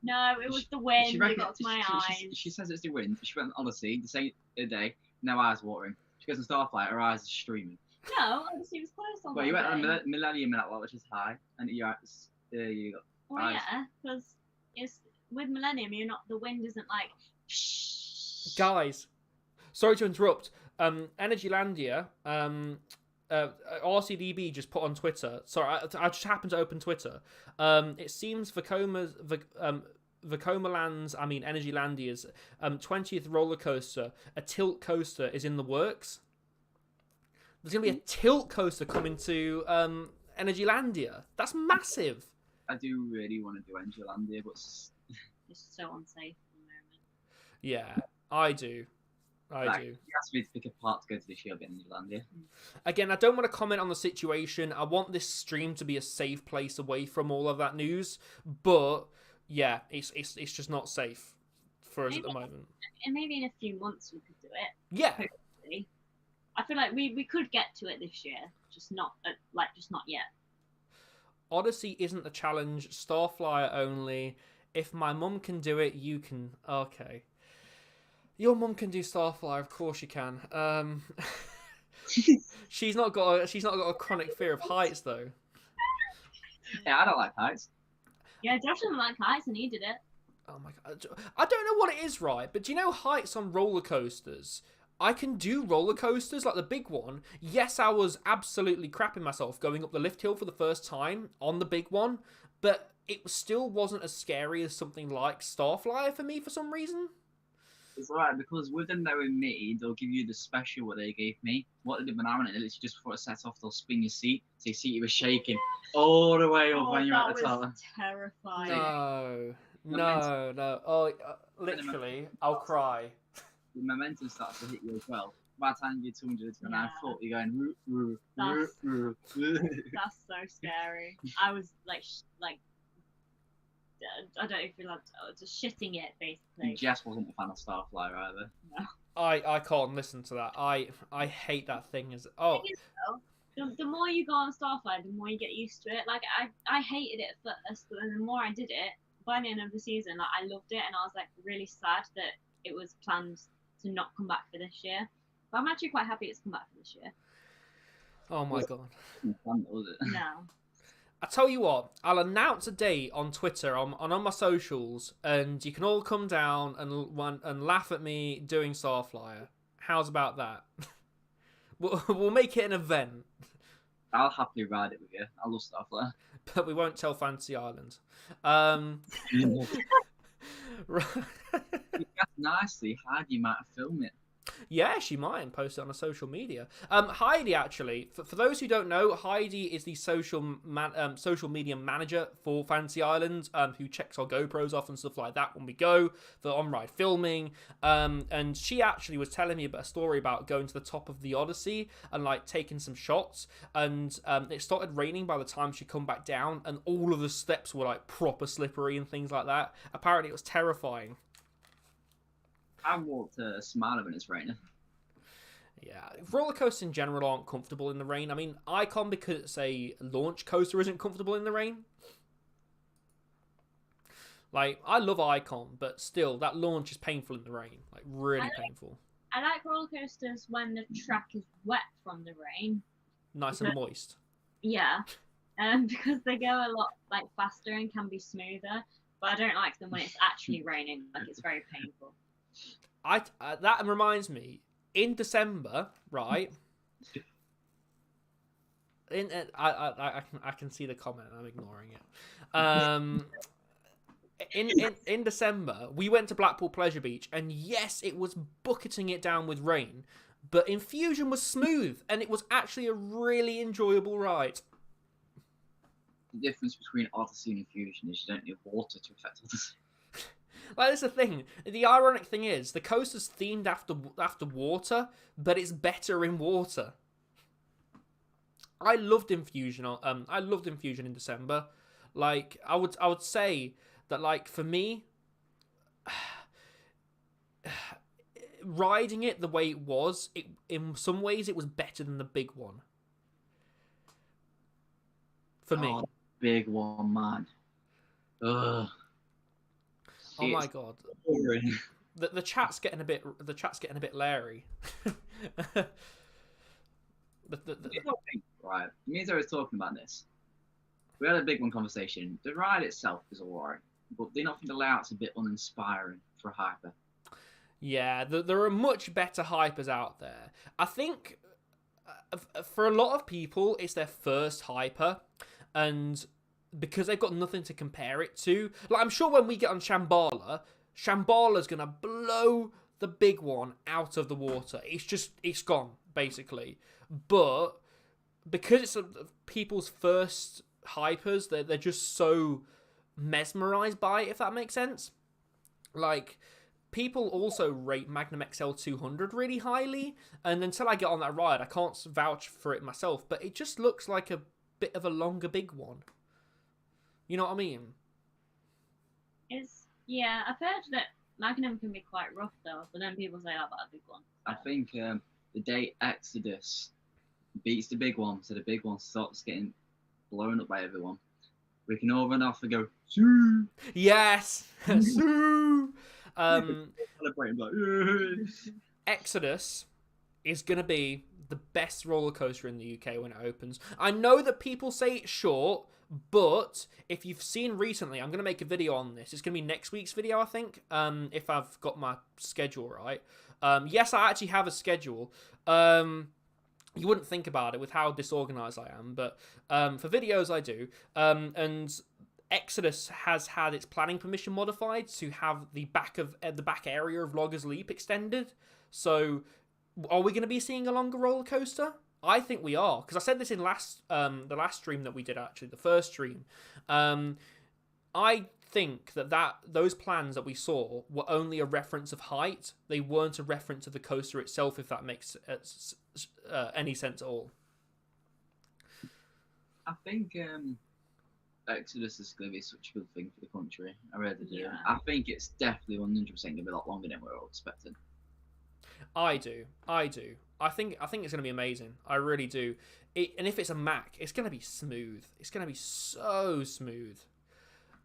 No, it was the wind that got to my eyes. She says it's the wind. She went on Odyssey the same day, no eyes watering. She goes to Starflyer, her eyes are streaming. No, Odyssey was close on Well, that you went day. on Millennium in that lot, which is high, and you got Well, eyes. yeah, because it's with Millennium, you're not. The wind isn't like. Guys, sorry to interrupt. Energylandia, RCDB just put on Twitter. Sorry, I just happened to open Twitter. It seems Vecomaland's, I mean Energylandia's 20th roller coaster, a tilt coaster, is in the works. There's gonna be a tilt coaster coming to Energylandia. That's massive. I do really want to do Energylandia, but It's so unsafe at the moment. Yeah, I do. I do. You asked me to pick a part to go to the show at Energylandia. Again, I don't want to comment on the situation. I want this stream to be a safe place away from all of that news. But yeah, it's just not safe for us at the moment. And maybe in a few months we could do it. Yeah. Hopefully. I feel like we could get to it this year, just not yet. Odyssey isn't a challenge. Starflyer only. If my mum can do it, you can. Okay. Your mum can do Starflyer, of course you can. She's not got a chronic fear of heights though. Yeah, I don't like heights. Yeah, Josh doesn't like heights, and he did it. Oh my god! I don't know what it is, right? But do you know heights on roller coasters? I can do roller coasters, like the big one. Yes, I was absolutely crapping myself going up the lift hill for the first time on the big one, but it still wasn't as scary as something like Starflyer for me for some reason. It's alright, because with them knowing me, they'll give you the special what they gave me. What they did when I went in, literally just before it sets off, they'll spin your seat, so your seat was shaking all the way up when you're at the top. That was terrifying. No. Oh, literally, I'll cry. The momentum starts to hit you as well. By the time you're 229 foot, you're going, roo, roo, roo, roo. That's so scary. I was like, I don't even feel like just shitting it basically. Jess wasn't a fan of Starflyer either. No. I can't listen to that. I hate that thing. The more you go on Starflyer, the more you get used to it. Like I hated it at first, but then the more I did it, by the end of the season, like I loved it, and I was like really sad that it was planned to not come back for this year. But I'm actually quite happy it's come back for this year. Oh my god. Was it? No. I tell you what, I'll announce a date on Twitter, on my socials, and you can all come down and laugh at me doing Starflyer. How's about that? We'll make it an event. I'll happily ride it with you. I love Starflyer. But we won't tell Fantasy Island. Nicely, how do you might film it? Yeah, she might, and post it on her social media. Heidi, actually, for those who don't know, Heidi is the social media manager for Fantasy Island, who checks our GoPros off and stuff like that when we go for on-ride filming. And she actually was telling me about a story about going to the top of the Odyssey and like taking some shots. And it started raining by the time she come back down, and all of the steps were like proper slippery and things like that. Apparently, it was terrifying. I walked a smiler when it's raining. Yeah, roller coasters in general aren't comfortable in the rain. I mean, Icon, because it's a launch coaster, isn't comfortable in the rain. Like, I love Icon, but still, that launch is painful in the rain. Like, really painful. I like roller coasters when the track is wet from the rain. Nice and moist. Yeah, because they go a lot like faster and can be smoother. But I don't like them when it's actually raining. Like, it's very painful. That reminds me, in December, right? I can see the comment. I'm ignoring it. In December, we went to Blackpool Pleasure Beach, and yes, it was bucketing it down with rain, but Infusion was smooth, and it was actually a really enjoyable ride. The difference between Odyssey and Infusion is you don't need water to affect Odyssey. Like, that's the thing. The ironic thing is, the coaster's themed after water, but it's better in water. I loved Infusion. I loved Infusion in December. Like, I would say that, like, for me, riding it the way it was, in some ways it was better than the big one. For me. Big one, man. Ugh. Oh my god. The chat's getting a bit leery. Right. Me and I was talking about this. We had a big one conversation. The ride itself is alright, but do you not think the layout's a bit uninspiring for a hyper? Yeah, there are much better hypers out there. I think for a lot of people, it's their first hyper, and because they've got nothing to compare it to. Like, I'm sure when we get on Shambhala's gonna blow the big one out of the water. It's gone, basically. But because it's people's first hypers, they're just so mesmerized by it, if that makes sense. Like, people also rate Magnum XL 200 really highly, and until I get on that ride, I can't vouch for it myself, but it just looks like a bit of a longer big one. You know what I mean? Yeah, I've heard that Magnum can be quite rough though, but then people say about a big one. I think the day Exodus beats the big one, so the big one starts getting blown up by everyone, we can all run off and go, Sue! Yes! Sue! Celebrating, like, Exodus is going to be the best roller coaster in the UK when it opens. I know that people say it's short, but if you've seen recently, I'm going to make a video on this. It's going to be next week's video, I think, if I've got my schedule right. Yes, I actually have a schedule. You wouldn't think about it with how disorganized I am, but for videos I do. And Exodus has had its planning permission modified to have the back area of Loggers Leap extended. So, are we going to be seeing a longer roller coaster? I think we are, because I said this in the last stream that we did, actually, the first stream. I think that those plans that we saw were only a reference of height. They weren't a reference of the coaster itself, if that makes any sense at all. I think Exodus is going to be such a good thing for the country. I really do. Yeah. I think it's definitely 100% going to be a lot longer than we were all expecting. I do. I think it's going to be amazing. I really do. And if it's a Mac, it's going to be smooth. It's going to be so smooth.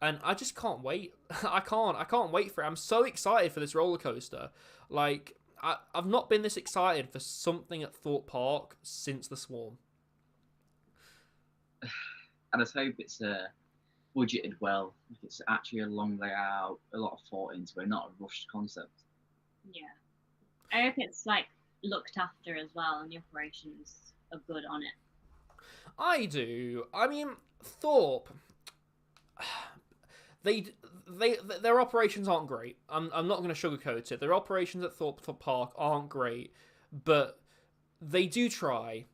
And I just can't wait. I can't wait for it. I'm so excited for this roller coaster. Like, I've not been this excited for something at Thorpe Park since the Swarm. I just hope it's budgeted well. If it's actually a long layout, a lot of thought into it, not a rushed concept. Yeah. I hope it's like looked after as well, and the operations are good on it. I do. I mean, Thorpe. their operations aren't great. I'm not going to sugarcoat it. Their operations at Thorpe Park aren't great, but they do try.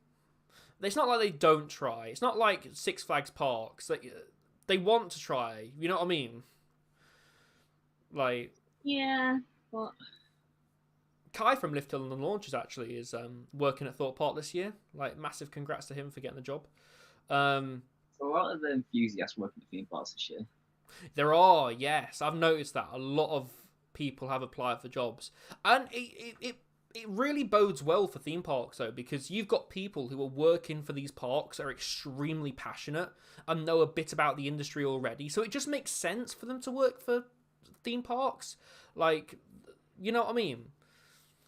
It's not like they don't try. It's not like Six Flags Parks. They want to try. You know what I mean? Like, yeah, but Kai from Lift Hill and Launches actually is working at Thorpe Park this year. Like, massive congrats to him for getting the job. So a lot of the enthusiasts working at theme parks this year. There are, yes. I've noticed that a lot of people have applied for jobs. And it really bodes well for theme parks, though, because you've got people who are working for these parks, are extremely passionate, and know a bit about the industry already. So it just makes sense for them to work for theme parks. Like, you know what I mean?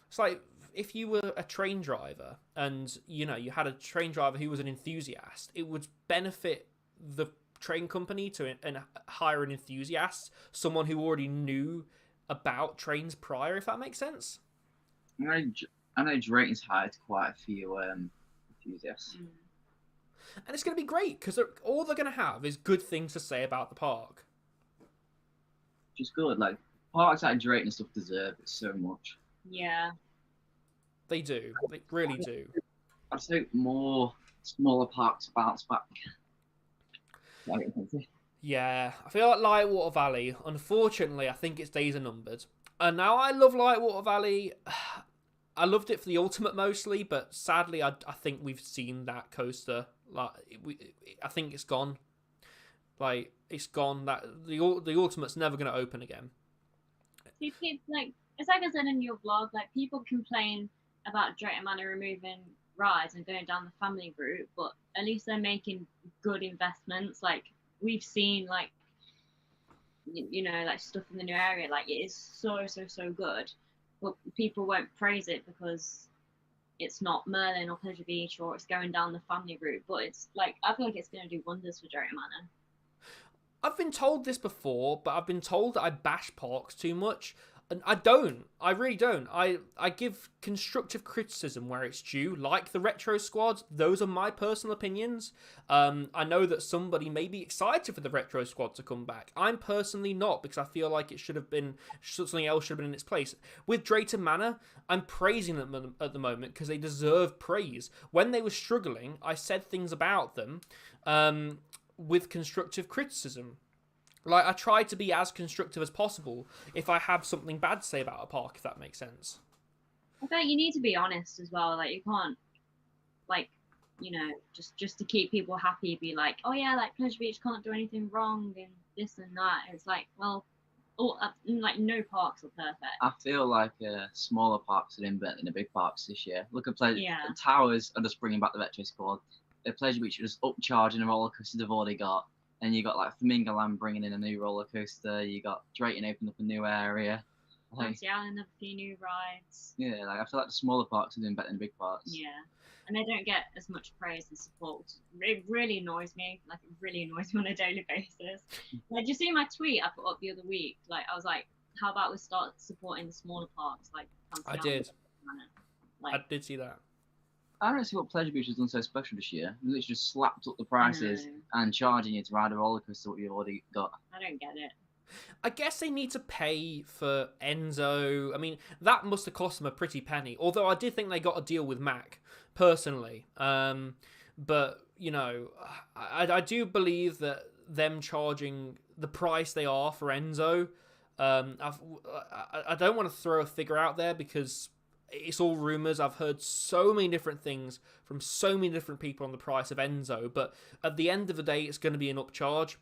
It's like if you were a train driver and, you know, you had a train driver who was an enthusiast, it would benefit the train company to hire an enthusiast, someone who already knew about trains prior, if that makes sense. I know Drayton's hired quite a few enthusiasts. And it's going to be great because all they're going to have is good things to say about the park. Which is good. Like, parks like Drayton and stuff deserve it so much. yeah. They do. They really do. I'd say more smaller parks bounce back. Yeah, I feel like Lightwater Valley, unfortunately, I think its days are numbered. And now I love Lightwater Valley. I loved it for the Ultimate mostly, but sadly, I think we've seen that coaster. Like, I think it's gone. Like, it's gone. That the Ultimate's never going to open again. See, like, it's like I said in your vlog, like, people complain about Drayton Manor removing rides and going down the family route, but at least they're making good investments. Like, we've seen, like, you know, like, stuff in the new area, like, it is so good, but people won't praise it because it's not Merlin or Pleasure Beach, or it's going down the family route. But it's like, I feel like it's going to do wonders for Drayton Manor. I've been told this before, but I've been told that I bash parks too much. And I don't. I really don't. I give constructive criticism where it's due, like the Retro Squad. Those are my personal opinions. I know that somebody may be excited for the Retro Squad to come back. I'm personally not, because I feel like it should have been, something else should have been in its place. With Drayton Manor, I'm praising them at the moment because they deserve praise. When they were struggling, I said things about them with constructive criticism. Like, I try to be as constructive as possible if I have something bad to say about a park, if that makes sense. I think you need to be honest as well. Like, you can't, like, you know, just to keep people happy, be like, oh yeah, like, Pleasure Beach can't do anything wrong and this and that. It's like, well, like, no parks are perfect. I feel like smaller parks are in better than the big parks this year. Look at Pleasure. Yeah. Towers are just bringing back the Retro Squad. Pleasure Beach are just upcharging the roller coasters they've already got. And you got, like, Flamingo Land bringing in a new roller coaster. You got Drayton opening up a new area. Fantasy Island have a few new rides. Yeah, like, I feel like the smaller parks are doing better than the big parks. Yeah, and they don't get as much praise and support. It really annoys me. Like, it really annoys me on a daily basis. Like, did you see my tweet I put up the other week? Like, I was like, how about we start supporting the smaller parks? Like, I did. I did see that. I don't see what Pleasure Beach has done so special this year. They literally just slapped up the prices and charging you to ride a roller coaster what you've already got. I don't get it. I guess they need to pay for Enzo. I mean, that must have cost them a pretty penny. Although I did think they got a deal with Mac, personally. But, you know, I do believe that them charging the price they are for Enzo, I don't want to throw a figure out there because it's all rumours. I've heard so many different things from so many different people on the price of Enzo, but at the end of the day, it's going to be an upcharge.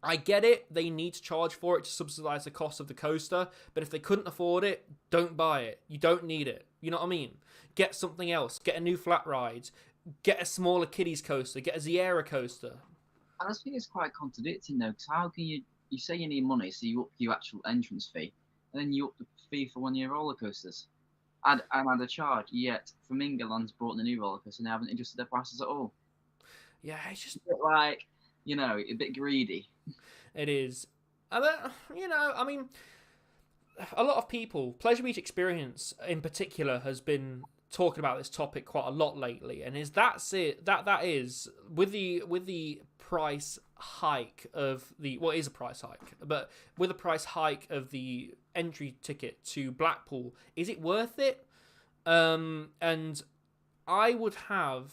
I get it. They need to charge for it to subsidise the cost of the coaster, but if they couldn't afford it, don't buy it. You don't need it. You know what I mean? Get something else. Get a new flat ride. Get a smaller kiddies coaster. Get a Sierra coaster. I just think it's quite contradicting, though, because how can you say you need money, so you up your actual entrance fee, and then you up the fee for one of your roller coasters? Add a charge, yet Flamingo Land's brought in the new roller coaster and they haven't adjusted their prices at all. Yeah, it's just a bit like, you know, a bit greedy. It is. You know, I mean, a lot of people, Pleasure Beach Experience in particular, has been talking about this topic quite a lot lately, and that is with the price hike of the what is a price hike, but with a price hike of the entry ticket to Blackpool, is it worth it? And I would have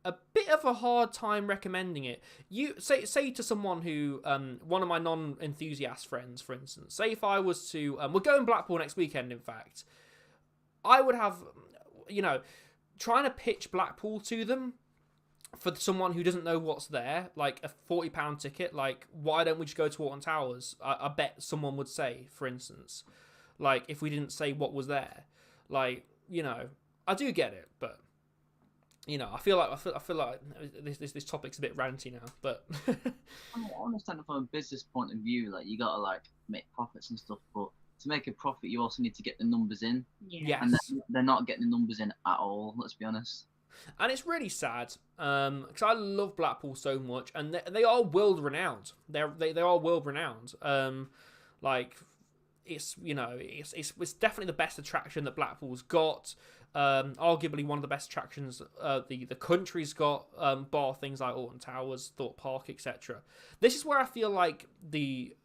a bit of a hard time recommending it. You say to someone who, one of my non-enthusiast friends, for instance, say if I was to, we're going Blackpool next weekend, in fact, I would have, trying to pitch Blackpool to them for someone who doesn't know what's there, like a £40 ticket, like, why don't we just go to Alton Towers? I bet someone would say, for instance, like, if we didn't say what was there, like, I do get it, but I feel like this topic's a bit ranty now, but I understand it from a business point of view. Like, you gotta like make profits and stuff, but to make a profit, you also need to get the numbers in. Yeah. And they're not getting the numbers in at all. Let's be honest. And it's really sad because I love Blackpool so much, and they are world renowned. They are world renowned. Like it's it's definitely the best attraction that Blackpool's got. Arguably one of the best attractions the country's got, bar things like Alton Towers, Thorpe Park, etc. This is where I feel like the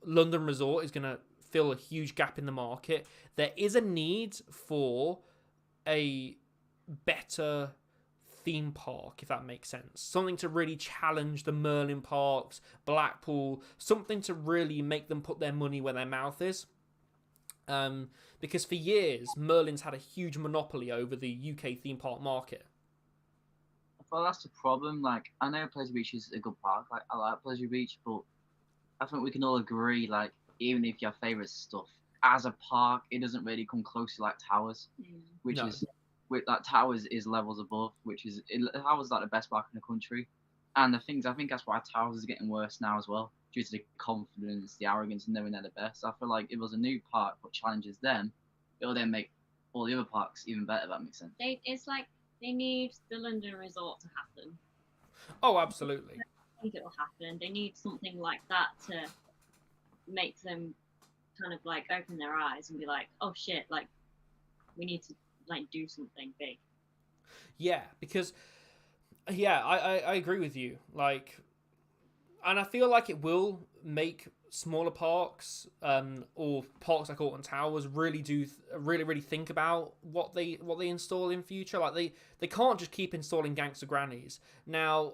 London resort is going to fill a huge gap in the market. There is a need for a better theme park, if that makes sense. Something to really challenge the Merlin parks, Blackpool, something to really make them put their money where their mouth is. Because for years, Merlin's had a huge monopoly over the UK theme park market. Well, that's the problem. Like, I know Pleasure Beach is a good park. Like, I like Pleasure Beach, but I think we can all agree, like, even if you have favourite stuff, as a park, it doesn't really come close to like Towers, Towers is levels above, Towers is like the best park in the country. And I think that's why Towers is getting worse now as well, due to the confidence, the arrogance, and knowing they're the best. I feel like if it was a new park that challenges them, it'll then make all the other parks even better, if that makes sense. It's like they need the London resort to happen. Oh, absolutely. I think it'll happen. They need something like that to make them kind of like open their eyes and be like, oh shit, like we need to like do something big. Yeah, because I agree with you. Like, and I feel like it will make smaller parks, or parks like Alton Towers really think about what they install in future. Like they can't just keep installing gangster grannies. Now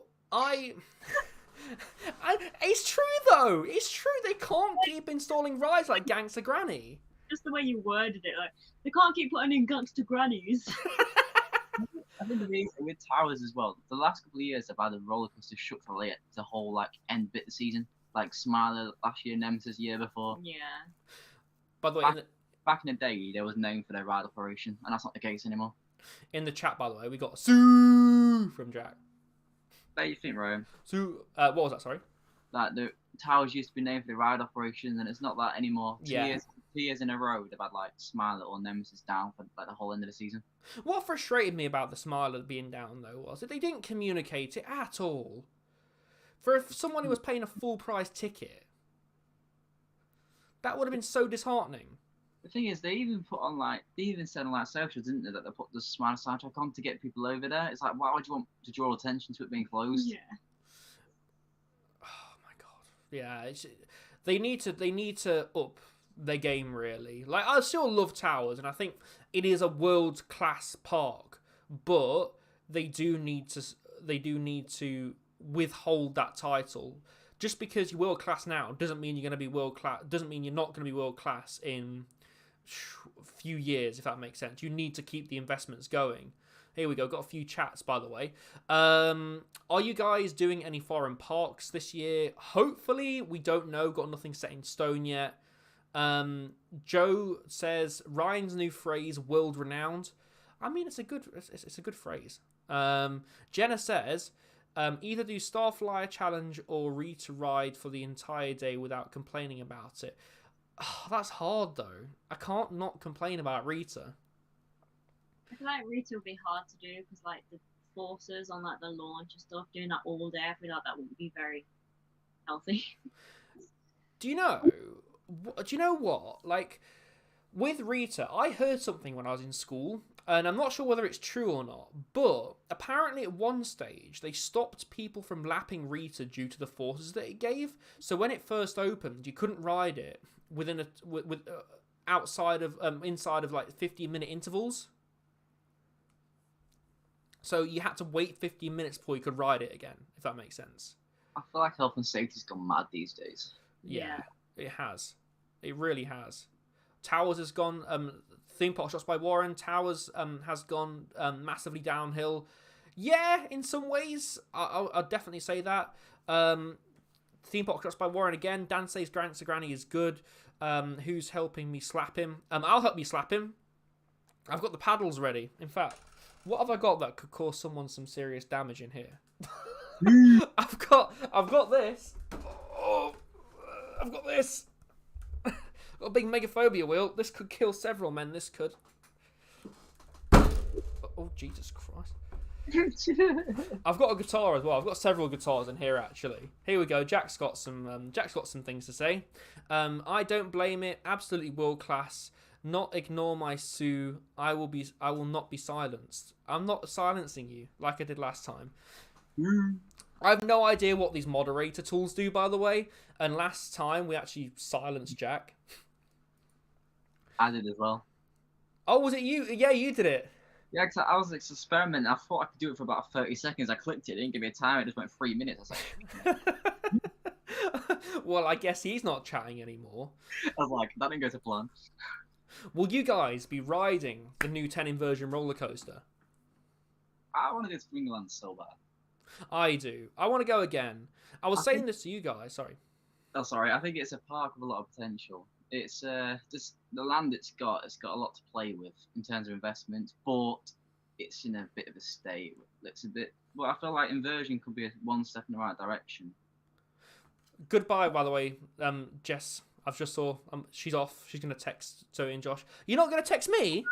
it's true though. It's true they can't keep installing rides like Gangster Granny. Just the way you worded it, like they can't keep putting in gangster grannies. I think the reason with Towers as well, the last couple of years they've had a roller coaster shut for late the whole like end bit of the season. Like Smiler last year, Nemesis the year before. Yeah. By the way, back in the day, they was known for their ride operation, and that's not the case anymore. In the chat, by the way, we got Sue from Jack. What do you think, Ryan? Sue, what was that? Sorry. Like the Towers used to be named for the ride operation, and it's not that anymore. Two years in a row, they've had like Smiler or Nemesis down for like the whole end of the season. What frustrated me about the Smiler being down though was that they didn't communicate it at all. For someone who was paying a full price ticket, that would have been so disheartening. The thing is, they even said on like socials, didn't they, that they put the Smiler soundtrack on to get people over there. It's like, why would you want to draw attention to it being closed? Yeah. Oh my god. Yeah, they need to up their game really. Like, I still love Towers, and I think it is a world class park, but they do need to withhold that title. Just because you're world class now doesn't mean you're going to be world class. Doesn't mean you're not going to be world class in a few years, if that makes sense. You need to keep the investments going. Here we go. Got a few chats, by the way. Are you guys doing any foreign parks this year? Hopefully, we don't know. Got nothing set in stone yet. Joe says Ryan's new phrase, world renowned. I mean, it's a good phrase. Jenna says, either do Starflyer Challenge or Rita ride for the entire day without complaining about it. Oh, that's hard though. I can't not complain about Rita. I feel like Rita would be hard to do because like the forces on like the launch and stuff, doing that all day, I feel like that wouldn't be very healthy. Do you know what? Like, with Rita, I heard something when I was in school, and I'm not sure whether it's true or not, but apparently at one stage they stopped people from lapping Rita due to the forces that it gave. So when it first opened, you couldn't ride it within outside of inside of like 15-minute intervals. So you had to wait 15 minutes before you could ride it again, if that makes sense. I feel like health and safety's gone mad these days. Yeah, it has. It really has. Towers has gone. Theme Park Shots by Warren. Towers has gone massively downhill. Yeah, in some ways, I'll definitely say that. Theme Park Shots by Warren again. Dan Says Grant's Granny is good. Who's helping me slap him? I'll help you slap him. I've got the paddles ready. In fact, what have I got that could cause someone some serious damage in here? I've got this. Oh, I've got this. Got a big megaphobia wheel. This could kill several men. This could. Oh, Jesus Christ. I've got a guitar as well. I've got several guitars in here actually. Here we go. Jack's got some things to say. I don't blame it. Absolutely world class. Not ignore my Sue. I will not be silenced. I'm not silencing you like I did last time. I have no idea what these moderator tools do, by the way. And last time we actually silenced Jack. I did as well. Oh, was it you? Yeah, you did it. Yeah, because I was experimenting. I thought I could do it for about 30 seconds. I clicked it. It didn't give me a time. It just went 3 minutes. I was like, well, I guess he's not chatting anymore. I was like, that didn't go to plan. Will you guys be riding the new 10 inversion roller coaster? I want to go to England so bad. I do. I want to go again. I was saying this to you guys. Sorry. Oh, sorry. I think it's a park with a lot of potential. It's just the land it's got a lot to play with in terms of investment, but it's in a bit of a state. It's a bit. Well, I feel like inversion could be one step in the right direction. Goodbye, by the way, Jess. I've just saw. She's off. She's gonna text Zoe and Josh. You're not gonna text me?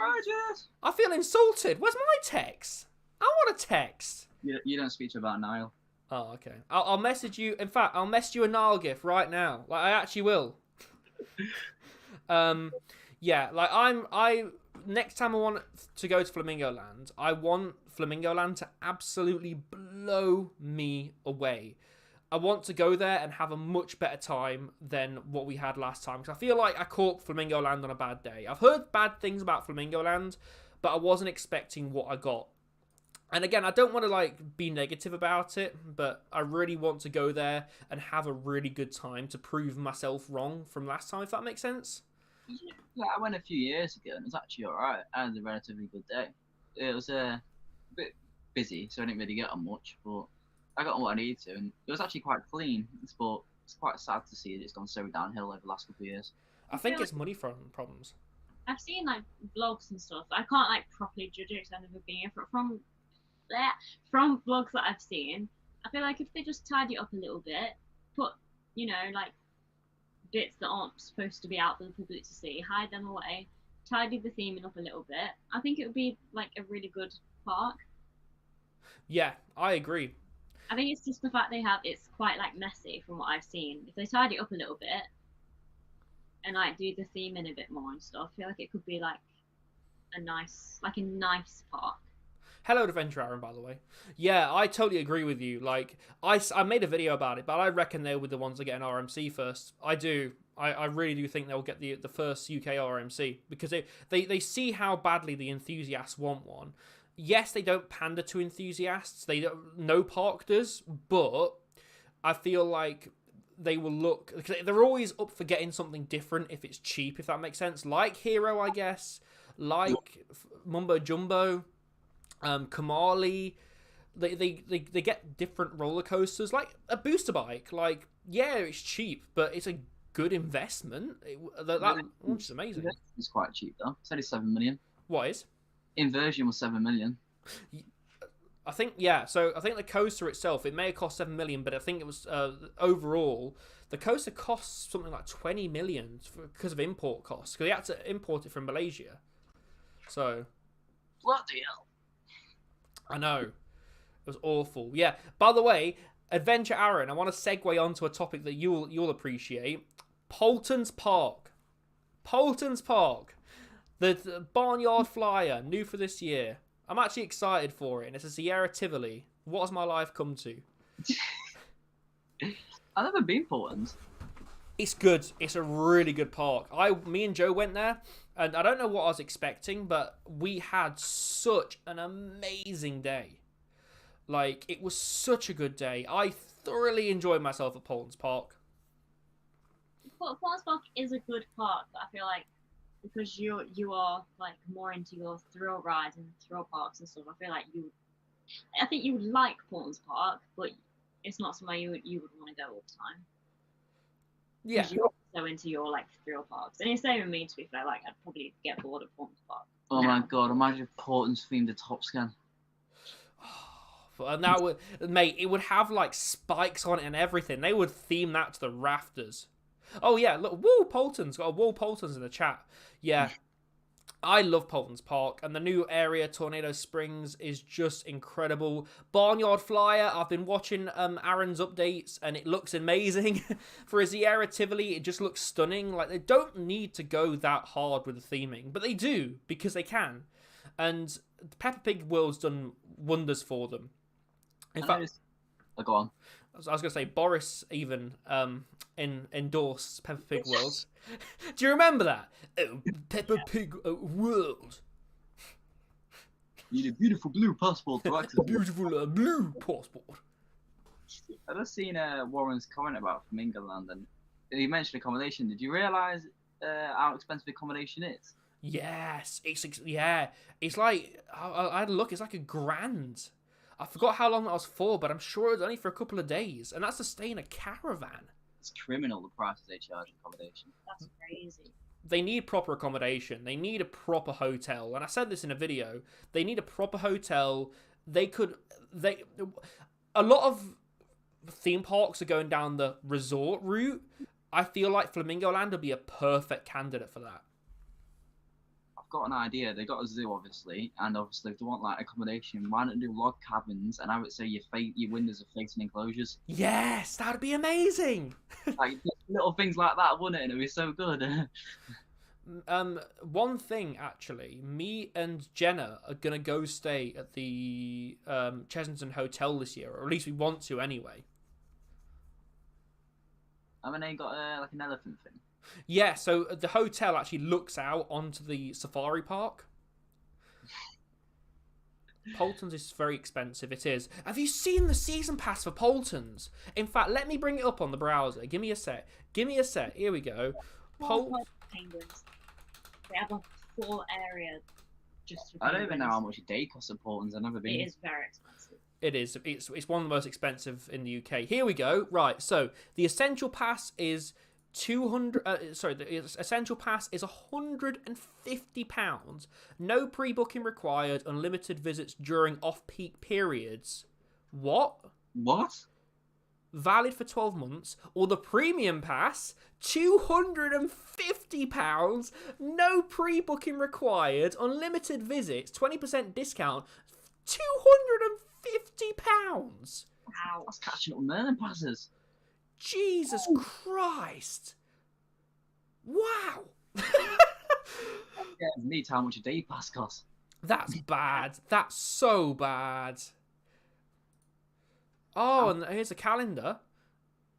Bye, Jess. I feel insulted. Where's my text? I want a text. You don't speak to about Niall. Oh, okay. I'll message you. In fact, I'll message you a Niall gif right now. Like I actually will. Yeah, like I next time I want to go to Flamingo Land, I want Flamingo Land to absolutely blow me away. I want to go there and have a much better time than what we had last time, because I feel like I caught Flamingo Land on a bad day. I've heard bad things about Flamingo Land, but I wasn't expecting what I got. And again, I don't want to like be negative about it, but I really want to go there and have a really good time to prove myself wrong from last time, if that makes sense. Yeah, I went a few years ago and it was actually alright. I had a relatively good day. It was a bit busy, so I didn't really get on much, but I got on what I needed to, and it was actually quite clean. But it's quite sad to see that it's gone so downhill over the last couple of years. I think it's money problems. I've seen like vlogs and stuff. I can't like properly judge it because I've never been here. From vlogs that I've seen, I feel like if they just tidy it up a little bit, put, you know, like bits that aren't supposed to be out for the public to see, hide them away, tidy the theming up a little bit, I think it would be like a really good park. Yeah, I agree. I think it's just the fact it's quite like messy from what I've seen. If they tidy it up a little bit and like do the theming a bit more and stuff, I feel like it could be like a nice park. Hello, Adventure Aaron, by the way. Yeah, I totally agree with you. Like, I made a video about it, but I reckon they were the ones that get an RMC first. I do. I really do think they'll get the first UK RMC, because they see how badly the enthusiasts want one. Yes, they don't pander to enthusiasts. No park does, but I feel like they will look, because they're always up for getting something different if it's cheap, if that makes sense. Like Hero, I guess. Like Mumbo Jumbo. Kamali, they get different roller coasters, like a booster bike. Like, yeah, it's cheap, but it's a good investment. That launch is amazing. It's quite cheap though. It's only 7 million. What is? Inversion was 7 million. I think, yeah. So I think the coaster itself, it may have cost 7 million, but I think it was overall the coaster costs something like 20 million because of import costs, because they had to import it from Malaysia. So bloody hell. I know. It was awful. Yeah. By the way, Adventure Aaron, I want to segue onto a topic that you'll appreciate. Poulton's Park. Polton's Park. The Barnyard Flyer, new for this year. I'm actually excited for it. And it's a Sierra Tivoli. What has my life come to? I've never been Portland's. It's good. It's a really good park. Me and Joe went there, and I don't know what I was expecting, but we had such an amazing day. Like, it was such a good day. I thoroughly enjoyed myself at Polton's Park. Forest Park is a good park, but I feel like because you are like more into your thrill rides and thrill parks and stuff, I think you would like Portland's Park, but it's not somewhere you would want to go all the time. Yeah. Because you're so into your like thrill parks, and it's same with me, to be fair. Like, I'd probably get bored of Portland's Park. Oh my god! Imagine if Portland's themed a Top Scan. And that would, mate, it would have like spikes on it and everything. They would theme that to the rafters. Oh yeah, look, woo, Polton's got a Woo Polton's in the chat. Yeah, I love Polton's Park, and the new area, Tornado Springs, is just incredible. Barnyard Flyer, I've been watching Aaron's updates, and it looks amazing. For a Sierra Tivoli, it just looks stunning. Like, they don't need to go that hard with the theming, but they do, because they can. And Peppa Pig World's done wonders for them. In fact, go on. I was going to say, Boris even endorsed Peppa Pig World. Do you remember that? Oh, Peppa Pig World. You need a beautiful blue passport to access. Beautiful blue passport. I just seen Warren's comment about Flamingo Land, and he mentioned accommodation. Did you realise how expensive accommodation is? Yes, it's like I had a look. It's like $1,000. I forgot how long that was for, but I'm sure it was only for a couple of days, and that's to stay in a caravan. It's criminal, the prices they charge in accommodation. That's crazy. They need proper accommodation. They need a proper hotel, and I said this in a video. They need a proper hotel. A lot of theme parks are going down the resort route. I feel like Flamingo Land would be a perfect candidate for that. Got an idea. They got a zoo, obviously, and obviously if they want like accommodation, why not do log cabins and have it say your windows are facing enclosures? Yes, that'd be amazing. Like little things like that, wouldn't it? It'd be so good. One thing actually, me and Jenna are gonna go stay at the Chesington Hotel this year, or at least we want to anyway. I mean, they got like an elephant thing. Yeah, so the hotel actually looks out onto the safari park. Polton's is very expensive, it is. Have you seen the season pass for Polton's? In fact, let me bring it up on the browser. Give me a sec. Here we go. Penguins. They have a full area just for I don't even know how much a day costs at Polton's. I've never been. It is very expensive. It is. It's one of the most expensive in the UK. Here we go. Right, so the Essential Pass is... the Essential Pass is £150. No pre-booking required. Unlimited visits during off-peak periods. What? Valid for 12 months. Or the Premium Pass, £250. No pre-booking required. Unlimited visits. 20% discount. £250. Wow, that's catching up Merlin passes. Jesus Christ! Wow! Yeah, neat how much a day pass costs. That's bad. That's so bad. Oh, and here's a calendar.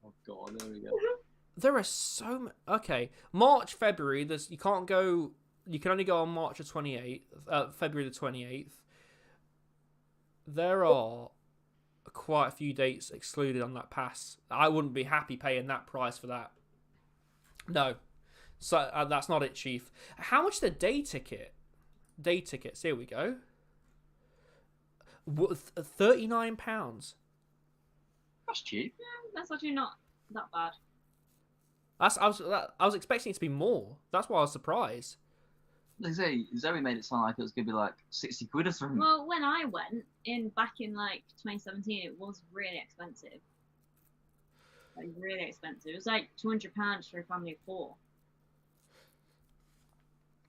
Oh god, there we go. There are so many. Okay, March, February. You can't go. You can only go on March the 28th. February the 28th. There are quite a few dates excluded on that pass. I wouldn't be happy paying that price for that. No. So that's not it, Chief. How much the day ticket? Day tickets, here we go. £39. That's cheap. Yeah, that's actually not that bad. I was expecting it to be more. That's why I was surprised. Like I say, Zoe made it sound like it was going to be like 60 quid or something. Well, when I went back in like 2017, it was really expensive. Like really expensive. It was like £200 for a family of 4.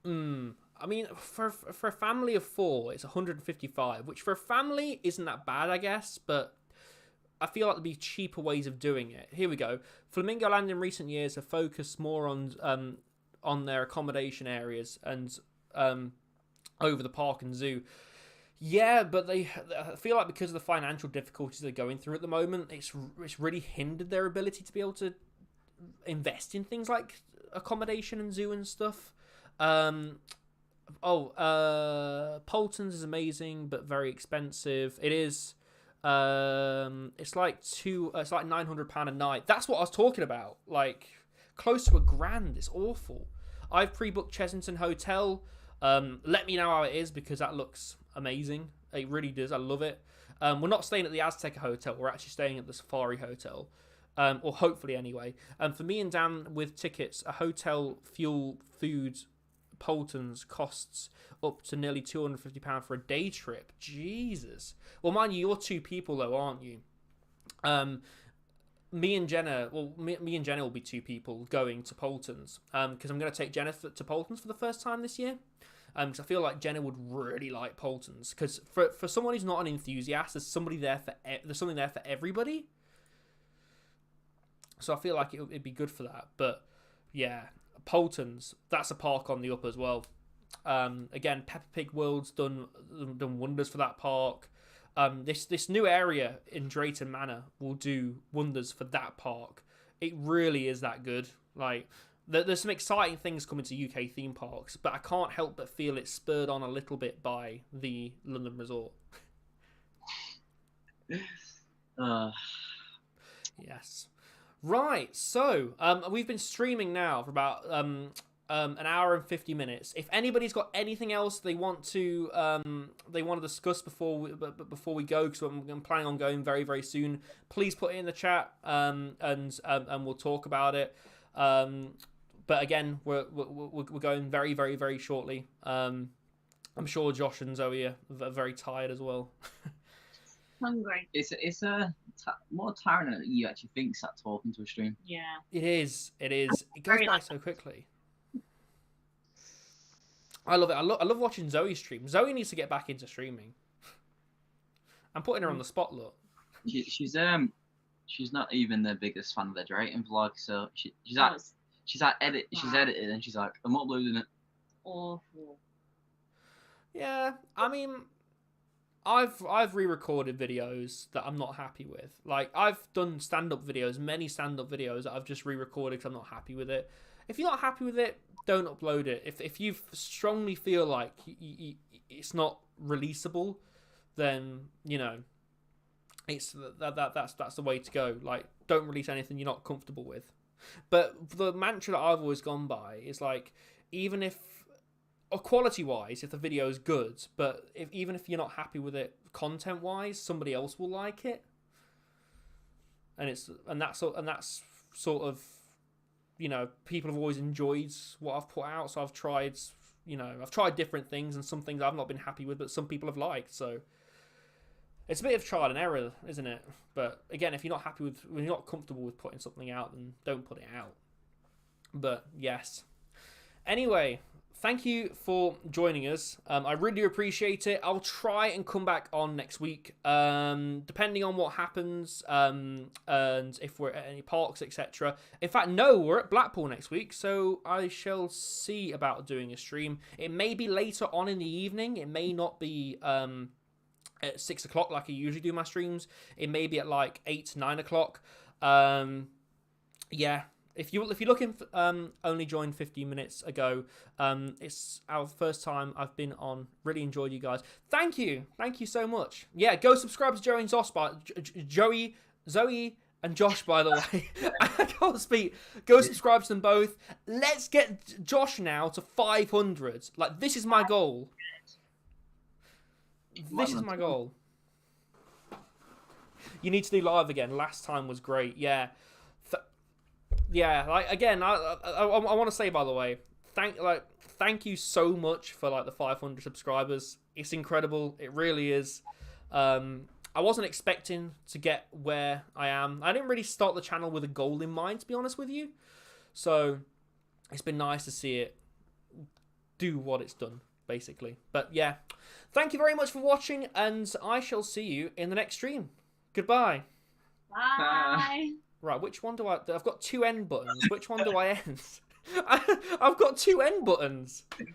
I mean, for a family of 4, it's 155, which for a family isn't that bad, I guess, but I feel like there'd be cheaper ways of doing it. Here we go. Flamingo Land in recent years have focused more on on their accommodation areas and over the park and zoo. Yeah, but I feel like because of the financial difficulties they're going through at the moment, it's really hindered their ability to be able to invest in things like accommodation and zoo and stuff. Polton's is amazing but very expensive. It is. It's like £900 a night. That's what I was talking about. Like close to £1,000. It's awful. I've pre-booked Chessington Hotel. Let me know how it is because that looks amazing. It really does. I love it. We're not staying at the Azteca Hotel. We're actually staying at the Safari Hotel. Or hopefully anyway. For me and Dan with tickets, a hotel, fuel, food, Polton's costs up to nearly £250 for a day trip. Jesus. Well, mind you, you're 2 people though, aren't you? Me and Jenna will be 2 people going to Polton's. Because I'm going to take Jenna to Polton's for the first time this year. Because I feel like Jenna would really like Polton's. Because for someone who's not an enthusiast, there's something there for everybody. So I feel like it'd be good for that. But yeah, Polton's, that's a park on the up as well. Again, Peppa Pig World's done wonders for that park. This new area in Drayton Manor will do wonders for that park. It really is that good. Like there's some exciting things coming to UK theme parks, but I can't help but feel it's spurred on a little bit by the London Resort. Yes. Right, so we've been streaming now for about an hour and 50 minutes. If anybody's got anything else they want to discuss before we go, because I'm planning on going very, very soon, please put it in the chat and we'll talk about it. But again, we're going very, very, very shortly. I'm sure Josh and Zoe are very tired as well. Hungry. It's more tiring than you actually think. Sat talking to a stream. Yeah. It is. It goes by so quickly. I love it. I love watching Zoe stream. Zoe needs to get back into streaming. I'm putting her on the spot. Look. She's not even the biggest fan of the Drayton vlog, so she's edited and she's like, I'm uploading it. Awful. Yeah, I mean, I've re-recorded videos that I'm not happy with. Like, I've done stand-up videos, many stand-up videos that I've just re-recorded because I'm not happy with it. If you're not happy with it, don't upload it. If you strongly feel like it's not releasable, then, you know, that's the way to go. Like, don't release anything you're not comfortable with. But the mantra that I've always gone by is, like, even if, or quality-wise, if the video is good, but even if you're not happy with it content-wise, somebody else will like it. And that's sort of, you know, people have always enjoyed what I've put out, so I've tried different things, and some things I've not been happy with, but some people have liked, so it's a bit of trial and error, isn't it? But again, if you're not happy with, when you're not comfortable with putting something out, then don't put it out. But yes. Anyway, thank you for joining us. I really appreciate it. I'll try and come back on next week, depending on what happens, and if we're at any parks, etc. In fact, no, we're at Blackpool next week, so I shall see about doing a stream. It may be later on in the evening. It may not be at 6 o'clock like I usually do my streams. It may be at like 8, 9 o'clock. Yeah. If you're looking for, only joined 15 minutes ago, it's our first time I've been on. Really enjoyed you guys. Thank you so much. Yeah, go subscribe to Joey and Josh, Zoe and Josh, by the way. I can't speak. Go subscribe to them both. Let's get Josh now to 500. Like, this is my goal. This is my goal. You need to do live again. Last time was great. Yeah. Yeah, like, again, I want to say, by the way, thank you so much for, like, the 500 subscribers. It's incredible. It really is. I wasn't expecting to get where I am. I didn't really start the channel with a goal in mind, to be honest with you. So it's been nice to see it do what it's done, basically. But yeah, thank you very much for watching, and I shall see you in the next stream. Goodbye. Bye. Right, which one do I've got 2 end buttons. Which one do I end? I've got two N buttons.